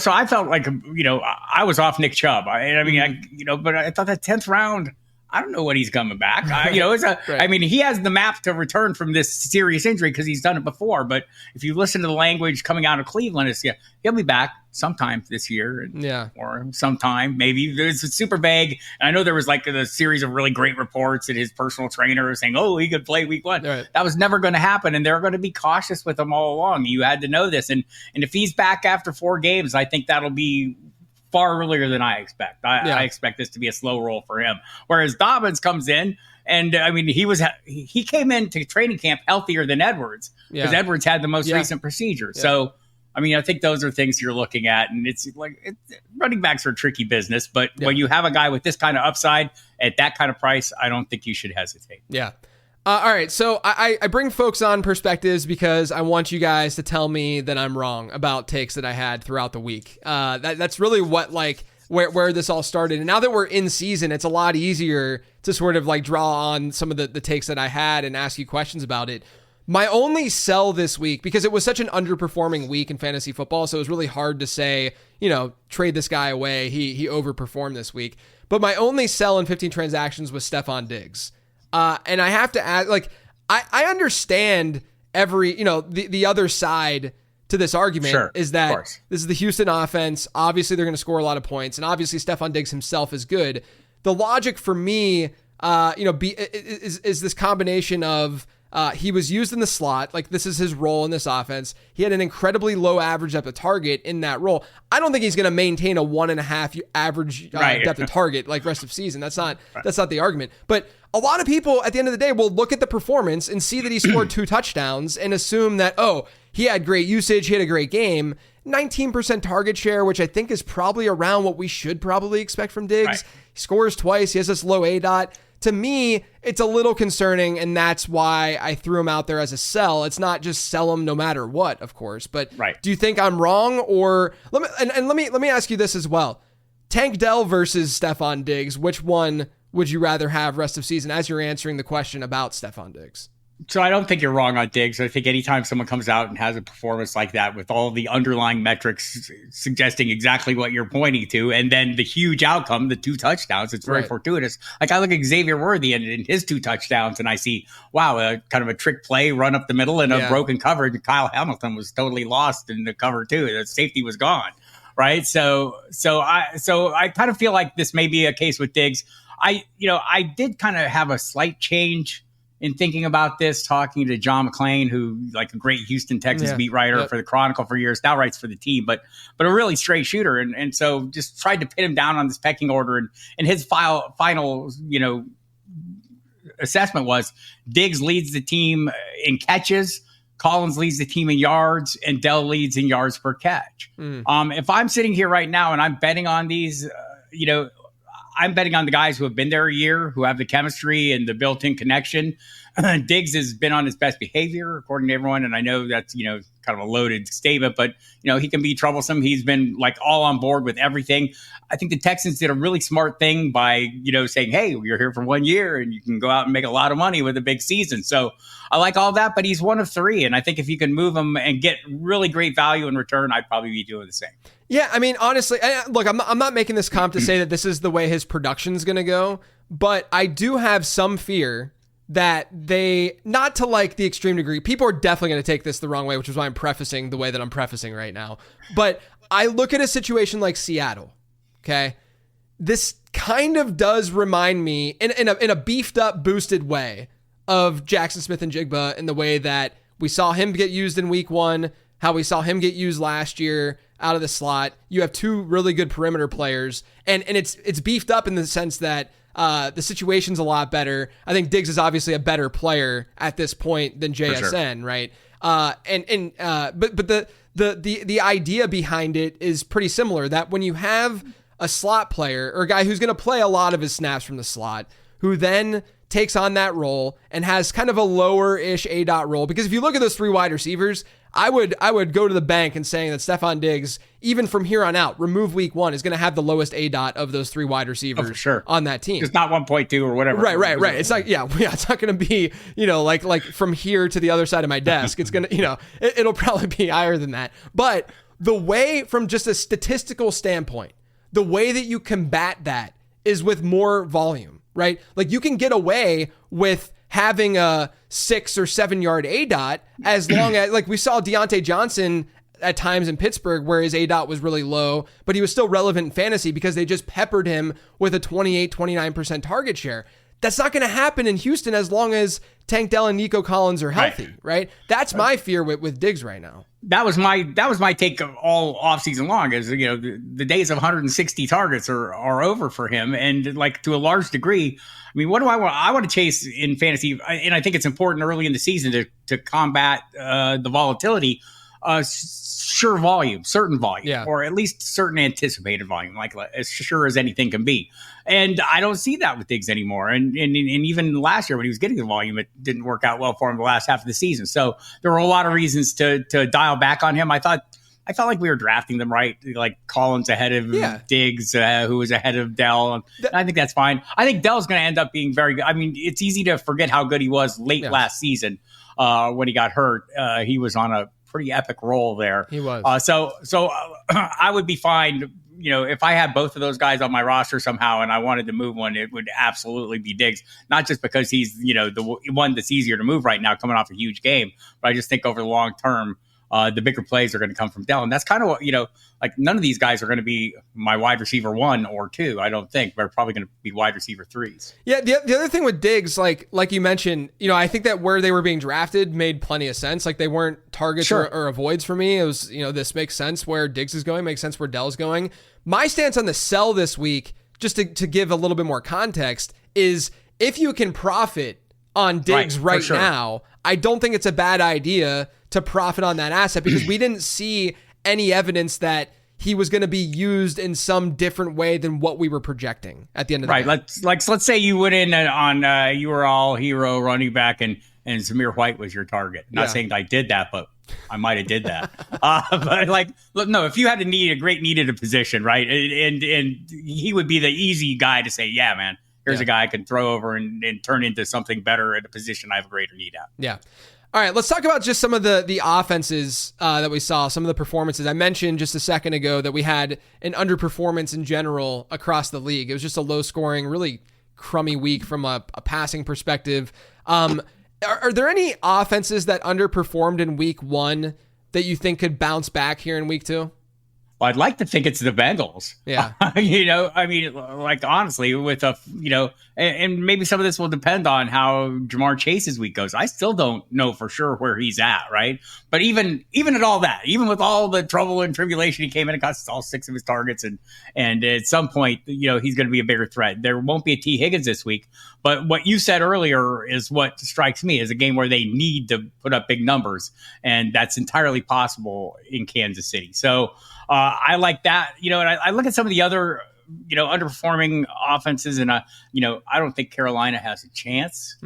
So I felt like, I was off Nick Chubb. But I thought that 10th round, I don't know when he's coming back. I mean, he has the map to return from this serious injury because he's done it before. But if you listen to the language coming out of Cleveland, it's he'll be back sometime this year, or sometime maybe. It's super vague. And I know there was like a series of really great reports, and his personal trainer was saying, "Oh, he could play week 1." Right. That was never going to happen, and they're going to be cautious with him all along. You had to know this, and if he's back after 4 games, I think that'll be far earlier than I expect. I expect this to be a slow roll for him. Whereas Dobbins comes in, and I mean, he came into training camp healthier than Edwards because Edwards had the most recent procedure. Yeah. So, I mean, I think those are things you're looking at, and it's like running backs are a tricky business. But when you have a guy with this kind of upside at that kind of price, I don't think you should hesitate. Yeah. All right, so I bring folks on perspectives because I want you guys to tell me that I'm wrong about takes that I had throughout the week. That's really what where this all started. And now that we're in season, it's a lot easier to sort of like draw on some of the takes that I had and ask you questions about it. My only sell this week, because it was such an underperforming week in fantasy football, so it was really hard to say, trade this guy away. He overperformed this week. But my only sell in 15 transactions was Stephon Diggs. And I have to add, I understand the other side to this argument is that this is the Houston offense. Obviously, they're going to score a lot of points, and obviously Stephon Diggs himself is good. The logic for me, is this combination of he was used in the slot, like this is his role in this offense. He had an incredibly low average depth of target in that role. I don't think he's going to maintain a 1.5 average depth of target like rest of season. That's not the argument. But a lot of people at the end of the day will look at the performance and see that he scored 2 touchdowns and assume that, he had great usage, he had a great game. 19% target share, which I think is probably around what we should probably expect from Diggs. Right. He scores twice. He has this low ADOT. To me, it's a little concerning, and that's why I threw him out there as a sell. It's not just sell him no matter what, of course. But do you think I'm wrong? Or let me ask you this as well. Tank Dell versus Stephon Diggs, which one would you rather have rest of season as you're answering the question about Stephon Diggs? So I don't think you're wrong on Diggs. I think anytime someone comes out and has a performance like that with all the underlying metrics suggesting exactly what you're pointing to, and then the huge outcome, the 2 touchdowns, it's very fortuitous. Like I look at Xavier Worthy and his 2 touchdowns and I see, wow, kind of a trick play, run up the middle and a broken coverage. And Kyle Hamilton was totally lost in the cover too. The safety was gone. Right. So I kind of feel like this may be a case with Diggs. I did kind of have a slight change in thinking about this, talking to John McClain, who like a great Houston Texas beat writer for the Chronicle for years, now writes for the team, but a really straight shooter. And so just tried to pin him down on this pecking order. And his final, assessment was Diggs leads the team in catches, Collins leads the team in yards, and Dell leads in yards per catch. If I'm sitting here right now and I'm betting on these, I'm betting on the guys who have been there a year, who have the chemistry and the built-in connection. Diggs has been on his best behavior, according to everyone. And I know that's, kind of a loaded statement, but, he can be troublesome. He's been like all on board with everything. I think the Texans did a really smart thing by, saying, hey, you're here for 1 year and you can go out and make a lot of money with a big season. So I like all that, but he's one of 3. And I think if you can move him and get really great value in return, I'd probably be doing the same. Yeah, I mean, honestly, look, I'm not making this comp to say that this is the way his production's going to go, but I do have some fear that they, not to like the extreme degree, people are definitely going to take this the wrong way, which is why I'm prefacing the way that I'm prefacing right now. But I look at a situation like Seattle, okay? This kind of does remind me, in a beefed up, boosted way, of Jackson Smith and Jigba in the way that we saw him get used in week 1, how we saw him get used last year out of the slot. You have 2 really good perimeter players, and it's beefed up in the sense that the situation's a lot better. I think Diggs is obviously a better player at this point than JSN, right? But the idea behind it is pretty similar, that when you have a slot player or a guy who's going to play a lot of his snaps from the slot, who then takes on that role and has kind of a lower-ish A-dot role, because if you look at those 3 wide receivers, I would go to the bank and saying that Stephon Diggs, even from here on out, remove week 1, is going to have the lowest A-dot of those 3 wide receivers on that team. It's not 1.2 or whatever. Right. It's like, it's not going to be, like from here to the other side of my desk. It's going to, it'll probably be higher than that. But the way, from just a statistical standpoint, the way that you combat that is with more volume, right? Like you can get away with having a 6 or 7 yard A-dot as long as, like we saw Deontay Johnson at times in Pittsburgh where his A-dot was really low, but he was still relevant in fantasy because they just peppered him with a 29% target share. That's not going to happen in Houston as long as Tank Dell and Nico Collins are healthy, right? That's my fear with Diggs right now. That was my take all offseason long, is the days of 160 targets are over for him, and like to a large degree. I mean, what do I want? I want to chase in fantasy, and I think it's important early in the season to combat the volatility. Certain volume, or at least certain anticipated volume, like as sure as anything can be. And I don't see that with Diggs anymore. And even last year when he was getting the volume, it didn't work out well for him the last half of the season. So there were a lot of reasons to dial back on him. I felt like we were drafting them right, like Collins ahead of Diggs, who was ahead of Dell. And I think that's fine. I think Dell's going to end up being very good. I mean, it's easy to forget how good he was late last season when he got hurt. He was on a pretty epic role there. He was. So I would be fine. If I had both of those guys on my roster somehow and I wanted to move one, it would absolutely be Diggs. Not just because he's, the one that's easier to move right now coming off a huge game, but I just think over the long term, the bigger plays are going to come from Dell. And that's kind of what, like none of these guys are going to be my wide receiver 1 or 2. I don't think they're probably going to be wide receiver 3s. Yeah. The other thing with Diggs, like you mentioned, I think that where they were being drafted made plenty of sense. Like they weren't targets or avoids for me. It was, this makes sense where Diggs is going, makes sense where Dell's going. My stance on the sell this week, just to give a little bit more context, is if you can profit on Diggs right now, I don't think it's a bad idea to profit on that asset, because we didn't see any evidence that he was going to be used in some different way than what we were projecting at the end of the day. Let's say you went in on you were all hero running back and Zamir White was your target. Not saying I did that, but I might have did that. But like, look, no, if you had a great need at a position, right? And he would be the easy guy to say, yeah, man, here's a guy I can throw over and turn into something better at a position I have a greater need at. Yeah. All right, let's talk about just some of the offenses that we saw, some of the performances. I mentioned just a second ago that we had an underperformance in general across the league. It was just a low-scoring, really crummy week from a passing perspective. Are there any offenses that underperformed in week 1 that you think could bounce back here in week 2? Well, I'd like to think it's the Bengals. Yeah. I mean, like, honestly, with and maybe some of this will depend on how Jamar Chase's week goes. I still don't know for sure where he's at, right? But even at all that, even with all the trouble and tribulation, he came in and got all 6 of his targets. And at some point, he's going to be a bigger threat. There won't be a T. Higgins this week. But what you said earlier is what strikes me as a game where they need to put up big numbers. And that's entirely possible in Kansas City. So, I like that, and I look at some of the other, underperforming offenses, and I don't think Carolina has a chance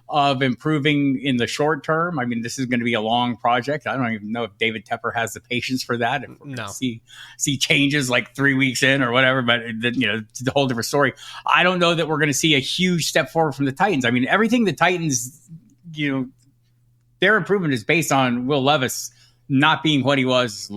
of improving in the short term. I mean, this is going to be a long project. I don't even know if David Tepper has the patience for that. If we're going to see changes like 3 weeks in or whatever, but it's a whole different story. I don't know that we're going to see a huge step forward from the Titans. I mean, everything the Titans, their improvement is based on Will Levis not being what he was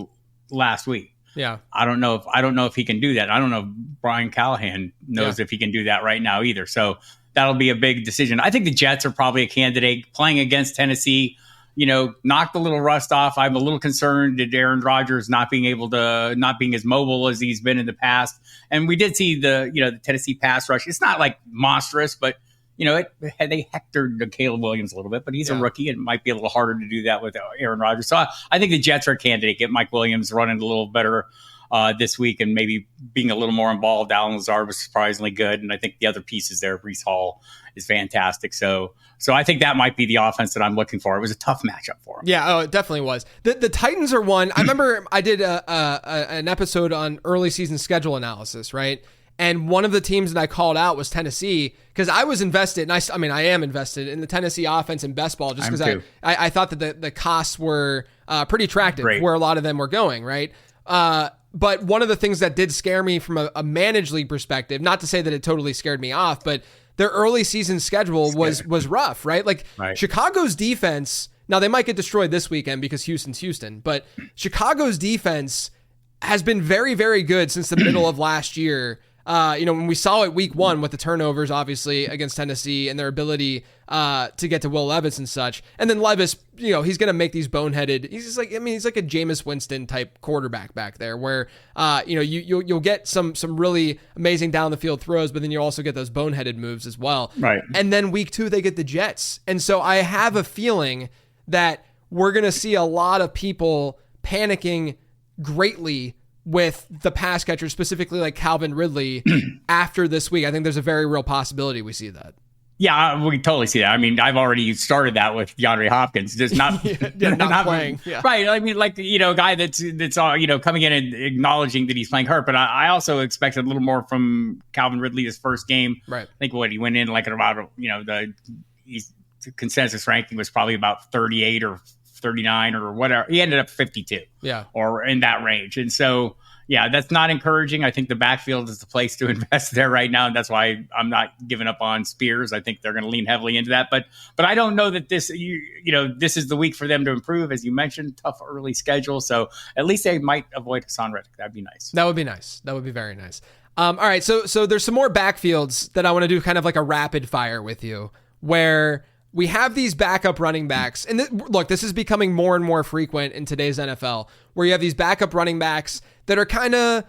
last week. Yeah. I don't know if he can do that. I don't know if Brian Callahan knows if he can do that right now either. So that'll be a big decision. I think the Jets are probably a candidate playing against Tennessee, knocked a little rust off. I'm a little concerned at Aaron Rodgers not being as mobile as he's been in the past. And we did see the Tennessee pass rush. It's not like monstrous, but they hectored Caleb Williams a little bit, but he's a rookie and it might be a little harder to do that with Aaron Rodgers. So I think the Jets are a candidate. Get Mike Williams running a little better this week and maybe being a little more involved. Allen Lazard was surprisingly good. And I think the other pieces there, Breece Hall is fantastic. So I think that might be the offense that I'm looking for. It was a tough matchup for him. Yeah, it definitely was. The Titans are one. I remember I did an episode on early season schedule analysis, right? And one of the teams that I called out was Tennessee because I was invested, and I am invested in the Tennessee offense and best ball just because I thought that the costs were pretty attractive where a lot of them were going, right? But one of the things that did scare me from a managed league perspective, not to say that it totally scared me off, but their early season schedule was rough, right? Chicago's defense, now they might get destroyed this weekend because Houston's Houston, but Chicago's defense has been very, very good since the middle of last year. When we saw it week 1 with the turnovers, obviously, against Tennessee and their ability to get to Will Levis and such. And then Levis, he's going to make these boneheaded. He's just he's like a Jameis Winston type quarterback back there where, you'll get some really amazing down the field throws, but then you also get those boneheaded moves as well. Right. And then week 2, they get the Jets. And so I have a feeling that we're going to see a lot of people panicking greatly with the pass catchers, specifically like Calvin Ridley, after this week. I think there's a very real possibility we see that. Yeah, we totally see that. I mean, I've already started that with DeAndre Hopkins, just not not playing. Yeah. Right. I mean, a guy that's coming in and acknowledging that he's playing hurt. But I also expected a little more from Calvin Ridley his first game. Right. I think he went in like at about the consensus ranking was probably about 38 or 39 or whatever. He ended up 52. Yeah. Or in that range. And so, yeah, that's not encouraging. I think the backfield is the place to invest there right now. And that's why I'm not giving up on Spears. I think they're going to lean heavily into that. But I don't know that this is the week for them to improve. As you mentioned, tough early schedule. So at least they might avoid Hassan Reddick. That'd be nice. That would be nice. That would be very nice. All right. So there's some more backfields that I want to do kind of like a rapid fire with you where we have these backup running backs. And look, this is becoming more and more frequent in today's NFL, where you have these backup running backs that are kind of,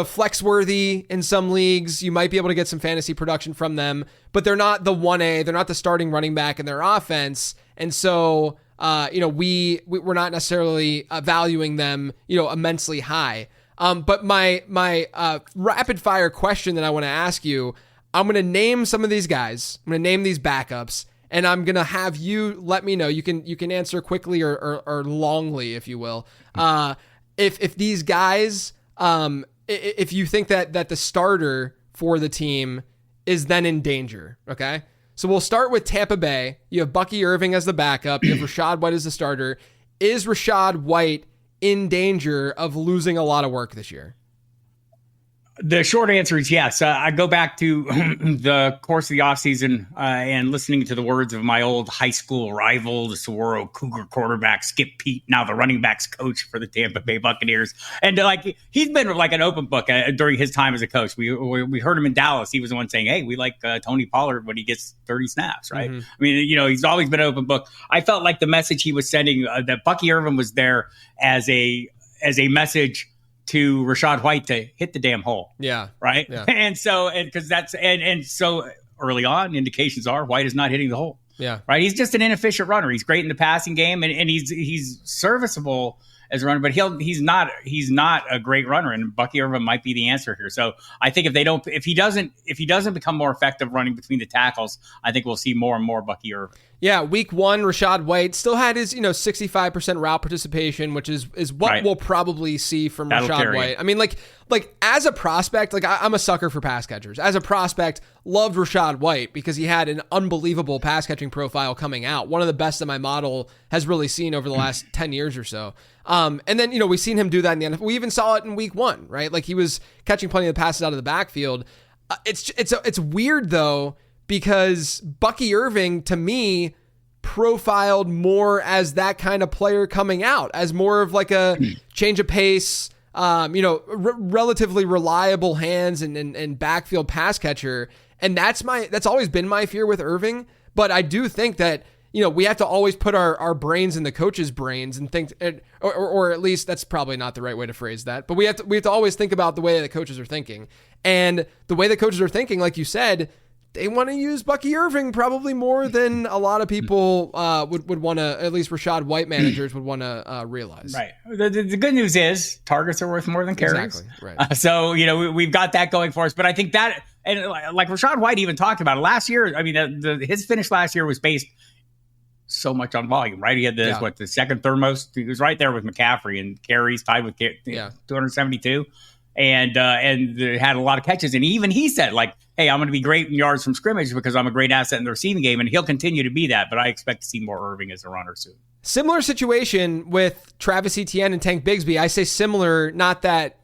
flex worthy in some leagues. You might be able to get some fantasy production from them, but they're not the 1A. They're not the starting running back in their offense. And so, we're not necessarily valuing them, immensely high. But my rapid fire question that I want to ask you, I'm going to name some of these guys. I'm going to name these backups. And I'm going to have you let me know. You can answer quickly or longly, if you will. If these guys, if you think that the starter for the team is then in danger, okay? So we'll start with Tampa Bay. You have Bucky Irving as the backup. You have Rashad White as the starter. is Rachaad White in danger of losing a lot of work this year? The short answer is yes. I go back to the course of the offseason and listening to the words of my old high school rival, the Saguaro Cougar quarterback, Skip Pete, now the running backs coach for the Tampa Bay Buccaneers. And like he's been like an open book during his time as a coach. We heard him in Dallas. He was the one saying, hey, we like Tony Pollard when he gets 30 snaps, right? I mean, he's always been an open book. I felt like the message he was sending, that Bucky Irvin was there as a message to Rachaad White to hit the damn hole. Yeah. Right. Yeah. And so early on, indications are White is not hitting the hole. Yeah. Right. He's just an inefficient runner. He's great in the passing game and he's serviceable as a runner, but he's not a great runner. And Bucky Irvin might be the answer here. So I think if he doesn't become more effective running between the tackles, I think we'll see more and more Bucky Irvin. Yeah, week 1, Rachaad White still had his 65% route participation, which is what right. We'll probably see from That'll Rachaad White. I mean, like as a prospect, I'm a sucker for pass catchers. As a prospect, loved Rachaad White because he had an unbelievable pass catching profile coming out. One of the best that my model has really seen over the last 10 years or so. And then we've seen him do that in the NFL. We even saw it in week 1, right? Like he was catching plenty of passes out of the backfield. It's weird though, because Bucky Irving, to me, profiled more as that kind of player coming out, as more of like a change of pace, relatively reliable hands and backfield pass catcher. And that's always been my fear with Irving. But I do think that, we have to always put our brains in the coach's brains and think, or at least that's probably not the right way to phrase that. But we have to always think about the way the coaches are thinking. And the way the coaches are thinking, like you said, they want to use Bucky Irving probably more than a lot of people would want to, at least Rachaad White managers would want to realize. Right. The good news is targets are worth more than carries. Exactly. Right. So, we've got that going for us. But I think that, and like Rachaad White even talked about it last year, I mean, his finish last year was based so much on volume, right? He had the second, third most. He was right there with McCaffrey and carries, tied with 272. And had a lot of catches. And even he said, like, hey, I'm going to be great in yards from scrimmage because I'm a great asset in the receiving game. And he'll continue to be that. But I expect to see more Irving as a runner soon. Similar situation with Travis Etienne and Tank Bigsby. I say similar, not that,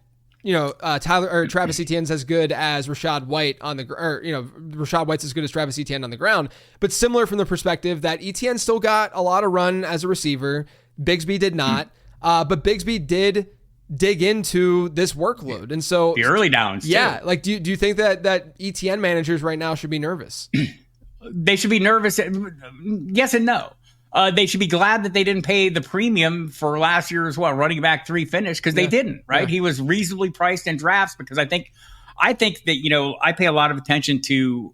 Travis Etienne's as good as Rachaad White Rachaad White's as good as Travis Etienne on the ground. But similar from the perspective that Etienne still got a lot of run as a receiver. Bigsby did not. But Bigsby did dig into this workload. And so the early downs. Yeah. Too. Like, do you think that ETN managers right now should be nervous? They should be nervous. Yes and no. They should be glad that they didn't pay the premium for last year's running back 3 finish, because they didn't, right? Yeah. He was reasonably priced in drafts because I think that, I pay a lot of attention to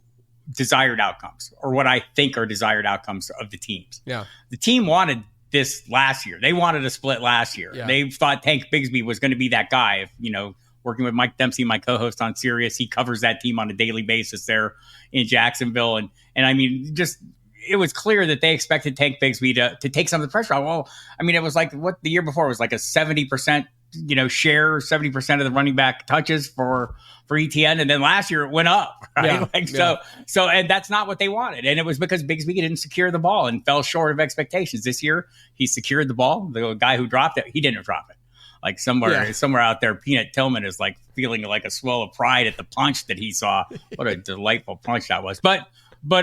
desired outcomes, or what I think are desired outcomes of the teams. Yeah. The team wanted this last year. They wanted a split last year. Yeah. They thought Tank Bigsby was going to be that guy. If, working with Mike Dempsey, my co-host on Sirius, he covers that team on a daily basis there in Jacksonville. And I mean, just, it was clear that they expected Tank Bigsby to take some of the pressure off. Well, I mean, it was like what the year before was like a 70%, share, 70% of the running back touches for ETN. And then last year it went up, right? Yeah. So, and that's not what they wanted. And it was because Bigsby didn't secure the ball and fell short of expectations. This year he secured the ball. The guy who dropped it, he didn't drop it. Like somewhere out there, Peanut Tillman is like feeling like a swell of pride at the punch that he saw. What a delightful punch that was. But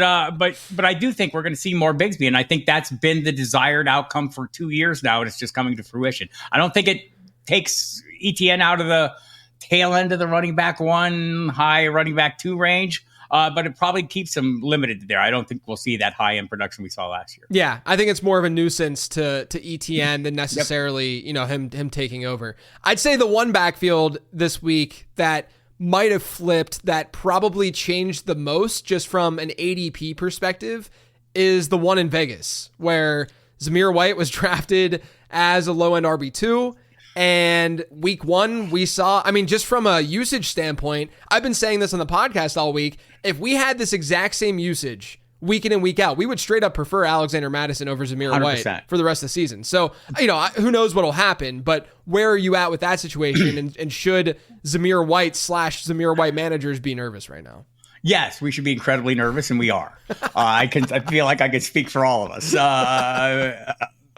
I do think we're going to see more Bigsby, and I think that's been the desired outcome for 2 years now, and it's just coming to fruition. I don't think it takes ETN out of the tail end of the running back 1, high running back 2 range, but it probably keeps him limited there. I don't think we'll see that high end production we saw last year. Yeah, I think it's more of a nuisance to ETN than necessarily him taking over. I'd say the one backfield this week that might have flipped, that probably changed the most just from an ADP perspective, is the one in Vegas, where Zamir White was drafted as a low-end RB2, and week 1 we saw, I mean, just from a usage standpoint, I've been saying this on the podcast all week, if we had this exact same usage week in and week out, we would straight up prefer Alexander Mattison over Zamir 100%. White for the rest of the season. So, who knows what'll happen, but where are you at with that situation? And should Zamir White / Zamir White managers be nervous right now? Yes, we should be incredibly nervous, and we are. I feel like I could speak for all of us.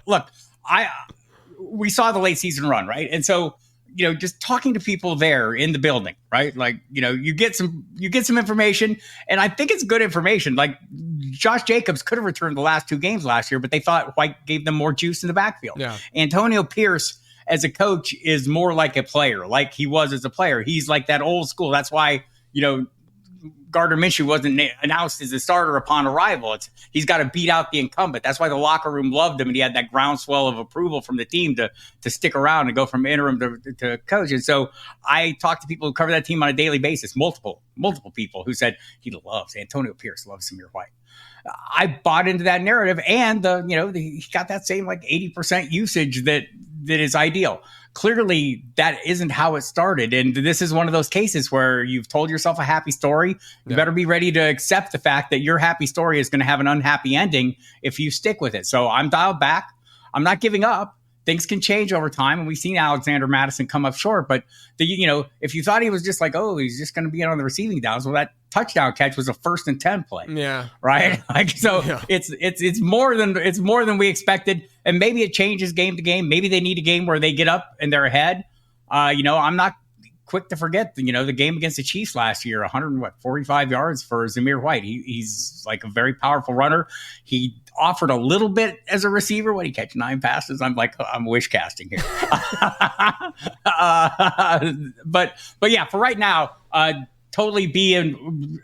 Look, we saw the late season run, right? And so, just talking to people there in the building, right? Like, you get some information, and I think it's good information. Like Josh Jacobs could have returned the last 2 games last year, but they thought White gave them more juice in the backfield. Yeah. Antonio Pierce as a coach is more like a player, like he was as a player. He's like that old school. That's why, Gardner Minshew wasn't announced as a starter upon arrival. He's got to beat out the incumbent. That's why the locker room loved him, and he had that groundswell of approval from the team to stick around and go from interim to coach. And so I talked to people who cover that team on a daily basis, multiple people who said Antonio Pierce loves Zamir White. I bought into that narrative, and he got that same like 80% usage that is ideal. Clearly, that isn't how it started. And this is one of those cases where you've told yourself a happy story. You better be ready to accept the fact that your happy story is going to have an unhappy ending if you stick with it. So I'm dialed back. I'm not giving up. Things can change over time. And we've seen Alexander Mattison come up short. But, if you thought he was just like, he's just going to be on the receiving downs, well, that touchdown catch was a 1st and 10 play. Yeah. Right. It's more than we expected. And maybe it changes game to game. Maybe they need a game where they get up and they're ahead. I'm not quick to forget, the game against the Chiefs last year, 145 yards for Zamir White. He's like a very powerful runner. He offered a little bit as a receiver when he catch 9 passes. I'm like, I'm wish casting here. But yeah, for right now, totally be in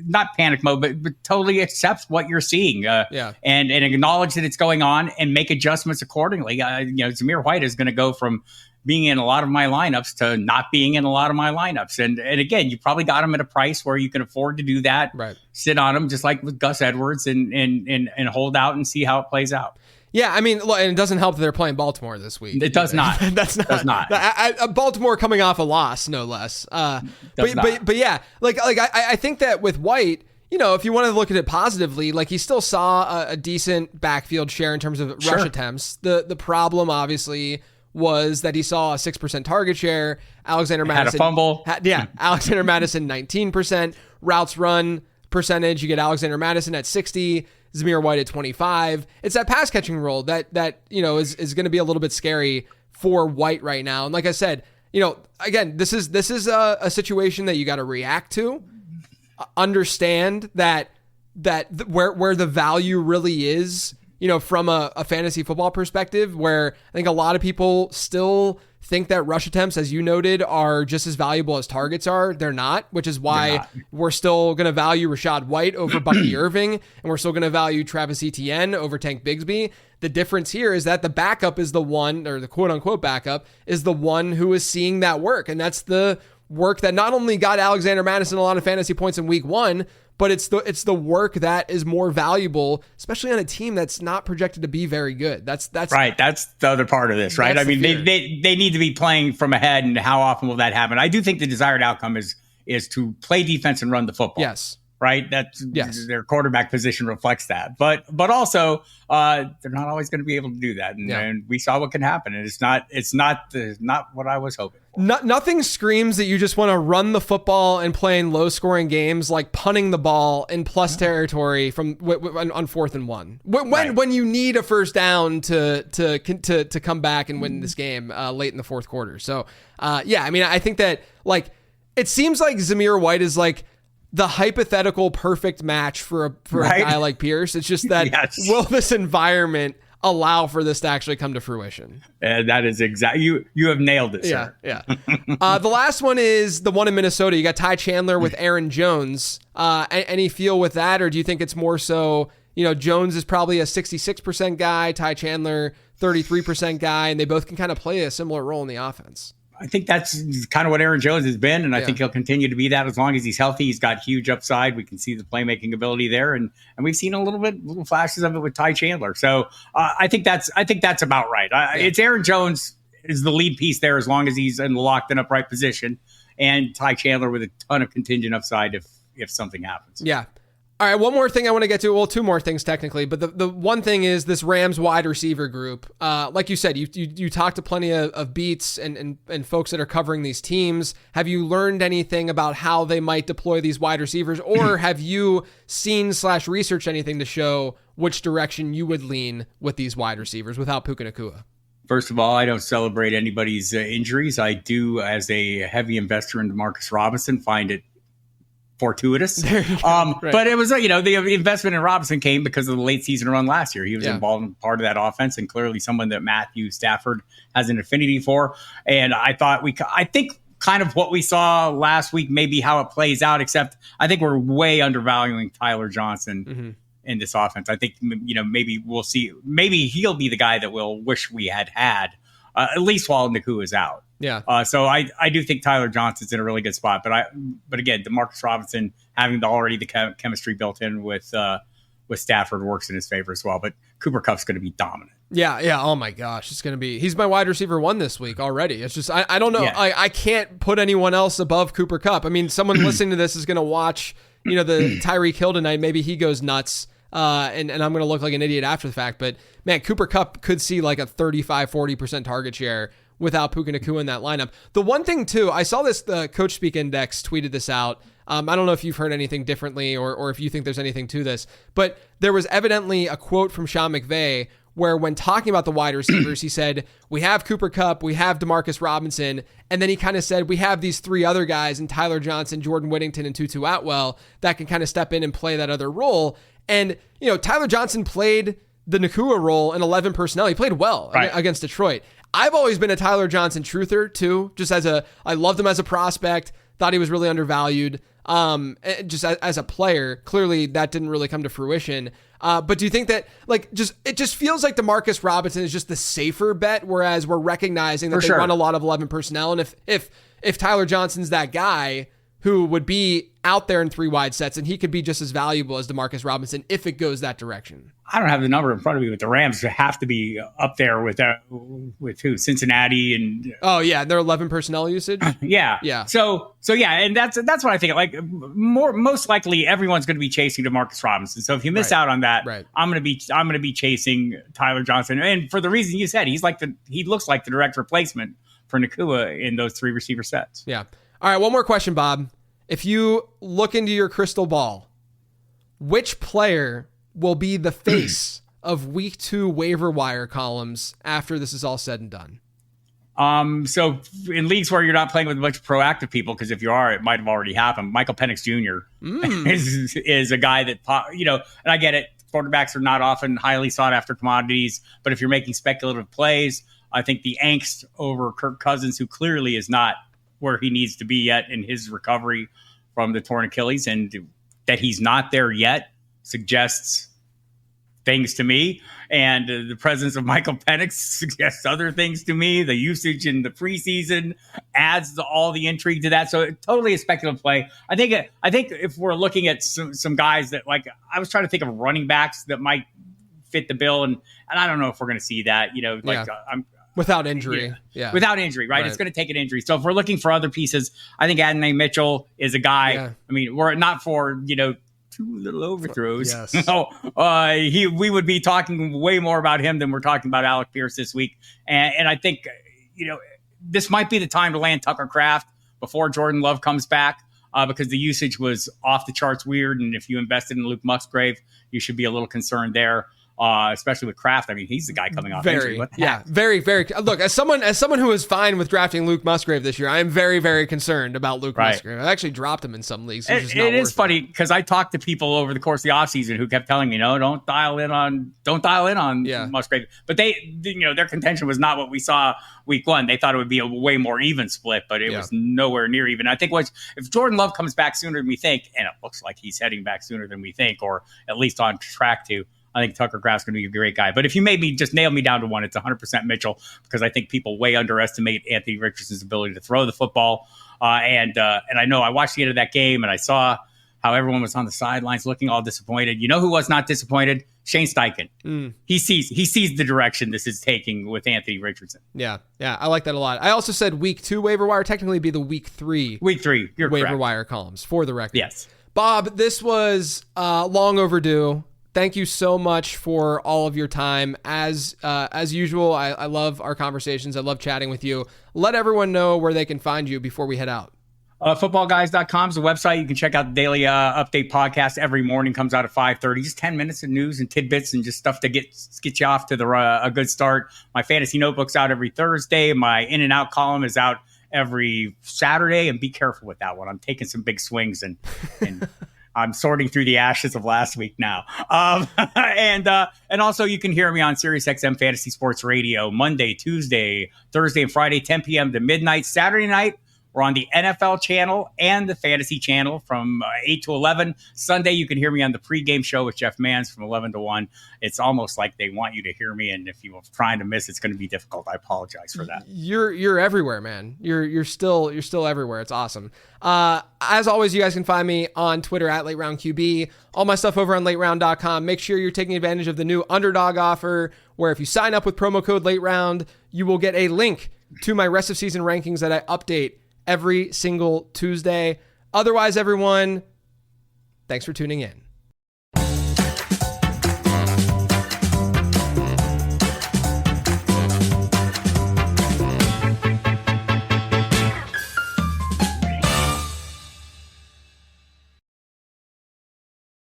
not panic mode, but totally accept what you're seeing, and acknowledge that it's going on and make adjustments accordingly. Zamir White is going to go from being in a lot of my lineups to not being in a lot of my lineups. And again, you probably got him at a price where you can afford to do that. Right. Sit on him just like with Gus Edwards and hold out and see how it plays out. Yeah, I mean, and it doesn't help that they're playing Baltimore this week. It does not. Does not. Baltimore coming off a loss, no less. But yeah, I think that with White, if you want to look at it positively, like he still saw a decent backfield share in terms of rush attempts. The problem, obviously, was that he saw a 6% target share. Alexander Mattison had a fumble. Alexander Mattison 19%. Routes run percentage, you get Alexander Mattison at 60%. Zamir White at 25%. It's that pass catching role that is going to be a little bit scary for White right now. And like I said, again, this is a situation that you got to react to, understand that where the value really is, from a fantasy football perspective, where I think a lot of people still think that rush attempts, as you noted, are just as valuable as targets are. They're not, which is why we're still going to value Rachaad White over Bucky Irving, and we're still going to value Travis Etienne over Tank Bigsby. The difference here is that the backup is the one, or the quote-unquote backup, is the one who is seeing that work, and that's the work that not only got Alexander Mattison a lot of fantasy points in week 1, but it's the work that is more valuable, especially on a team that's not projected to be very good. That's right. That's the other part of this, right? I mean, they need to be playing from ahead, and how often will that happen? I do think the desired outcome is to play defense and run the football. Yes. Right. Their quarterback position reflects that, but also they're not always going to be able to do that. And we saw what can happen. And it's not what I was hoping for. Nothing screams that you just want to run the football and play in low scoring games like punting the ball in plus territory on 4th and 1 when you need a first down to come back and win this game late in the fourth quarter. So I mean, I think that it seems like Zamir White is like the hypothetical perfect match for a guy like Pierce. It's just that will this environment allow for this to actually come to fruition? That is exactly, you have nailed it, sir. Yeah. The last one is the one in Minnesota. You got Ty Chandler with Aaron Jones. Any feel with that, or do you think it's more so, Jones is probably a 66% guy, Ty Chandler 33% guy, and they both can kind of play a similar role in the offense? I think that's kind of what Aaron Jones has been, and I think he'll continue to be that as long as he's healthy. He's got huge upside. We can see the playmaking ability there, and we've seen little flashes of it with Ty Chandler. So I think that's about right. It's Aaron Jones is the lead piece there as long as he's in the locked and upright position, and Ty Chandler with a ton of contingent upside if something happens. Yeah. All right, one more thing I want to get to. Well, two more things technically, but the one thing is this Rams wide receiver group. Like you said, you talked to plenty of beats and folks that are covering these teams. Have you learned anything about how they might deploy these wide receivers, or have you seen/researched anything to show which direction you would lean with these wide receivers without Puka Nacua? First of all, I don't celebrate anybody's injuries. I do, as a heavy investor in Demarcus Robinson, find it fortuitous. Right. But it was, the investment in Robinson came because of the late season run last year. He was involved in part of that offense, and clearly someone that Matthew Stafford has an affinity for. And I think kind of what we saw last week, maybe how it plays out, except I think we're way undervaluing Tyler Johnson in this offense. I think, maybe we'll see, maybe he'll be the guy that we'll wish we had, at least while Nacua is out. Yeah. So I do think Tyler Johnson's in a really good spot, but again, Demarcus Robinson having already the chemistry built in with Stafford works in his favor as well. But Cooper Kupp's going to be dominant. Yeah. Oh my gosh, he's my wide receiver 1 this week already. It's just I don't know. Yeah. I can't put anyone else above Cooper Kupp. I mean, someone listening to this is going to watch the Tyreek Hill tonight. Maybe he goes nuts. And I'm going to look like an idiot after the fact. But man, Cooper Kupp could see like a 35-40% target share without Puka Nacua in that lineup. The one thing too, I saw this, the Coach Speak Index tweeted this out. I don't know if you've heard anything differently or if you think there's anything to this, but there was evidently a quote from Sean McVay where when talking about the wide receivers, he said, we have Cooper Kupp, we have Demarcus Robinson, and then he kind of said, we have these 3 other guys in Tyler Johnson, Jordan Whittington, and Tutu Atwell that can kind of step in and play that other role. And, Tyler Johnson played the Nacua role in 11 personnel. He played well against Detroit. I've always been a Tyler Johnson truther too, just I loved him as a prospect, thought he was really undervalued. Just as a player, clearly that didn't really come to fruition. But do you think that it just feels like Demarcus Robinson is just the safer bet, whereas we're recognizing that they run a lot of 11 personnel. And if Tyler Johnson's that guy who would be out there in 3 wide sets, and he could be just as valuable as Demarcus Robinson if it goes that direction. I don't have the number in front of me, but the Rams have to be up there with who? Cincinnati and their 11 personnel usage. Yeah. So yeah, and that's what I think. Like most likely, everyone's going to be chasing Demarcus Robinson. So if you miss out on that, I'm going to be chasing Tyler Johnson, and for the reason you said, he looks like the direct replacement for Nacua in those 3 receiver sets. Yeah. All right, one more question, Bob. If you look into your crystal ball, which player will be the face of week 2 waiver wire columns after this is all said and done? So in leagues where you're not playing with a bunch of proactive people, because if you are, it might have already happened. Michael Penix Jr. is a guy that, and I get it. Quarterbacks are not often highly sought after commodities, but if you're making speculative plays, I think the angst over Kirk Cousins, who clearly is not where he needs to be yet in his recovery from the torn Achilles, and that he's not there yet suggests things to me. And the presence of Michael Penix suggests other things to me. The usage in the preseason adds all the intrigue to that. So totally a speculative play. I think if we're looking at some guys that, like, I was trying to think of running backs that might fit the bill. And I don't know if we're going to see that, without injury. Yeah. Without injury, right? It's going to take an injury. So if we're looking for other pieces, I think Adonai Mitchell is a guy. Yeah. I mean, we're not for, 2 little overthrows. Yes. So we would be talking way more about him than we're talking about Alec Pierce this week. And I think, this might be the time to land Tucker Kraft before Jordan Love comes back, because the usage was off the charts weird. And if you invested in Luke Musgrave, you should be a little concerned there. Especially with Kraft. I mean, he's the guy coming off injury. Very, very. Look, as someone who is fine with drafting Luke Musgrave this year, I am very, very concerned about Luke Musgrave. I actually dropped him in some leagues. It is funny because I talked to people over the course of the offseason who kept telling me, don't dial in on Musgrave. But they, their contention was not what we saw week 1. They thought it would be a way more even split, but it was nowhere near even. I think if Jordan Love comes back sooner than we think, and it looks like he's heading back sooner than we think, or at least on track to, I think Tucker Kraft's going to be a great guy. But if you made me just nail me down to one, it's 100% Mitchell, because I think people way underestimate Anthony Richardson's ability to throw the football. And I know I watched the end of that game and I saw how everyone was on the sidelines looking all disappointed. You know who was not disappointed? Shane Steichen. He sees the direction this is taking with Anthony Richardson. Yeah, I like that a lot. I also said week 2 waiver wire, technically be the week 3. You're waiver correct. Wire columns, for the record. Yes. Bob, this was long overdue. Thank you so much for all of your time. As usual, I love our conversations. I love chatting with you. Let everyone know where they can find you before we head out. Footballguys.com is the website. You can check out the daily update podcast every morning. Comes out at 5:30. Just 10 minutes of news and tidbits and just stuff to get you off to a good start. My fantasy notebook's out every Thursday. My in and out column is out every Saturday. And be careful with that one. I'm taking some big swings and I'm sorting through the ashes of last week now. And also you can hear me on SiriusXM Fantasy Sports Radio Monday, Tuesday, Thursday, and Friday, 10 p.m. to midnight. Saturday night, we're on the NFL channel and the fantasy channel from 8 to 11. Sunday, you can hear me on the pregame show with Jeff Mans from 11 to 1. It's almost like they want you to hear me, and if you're trying to miss, it's going to be difficult. I apologize for that. You're everywhere, man. You're still everywhere. It's awesome. As always, you guys can find me on Twitter at LateRoundQB. All my stuff over on LateRound.com. Make sure you're taking advantage of the new Underdog offer, where if you sign up with promo code LateRound, you will get a link to my rest of season rankings that I update every single Tuesday. Otherwise, everyone, thanks for tuning in.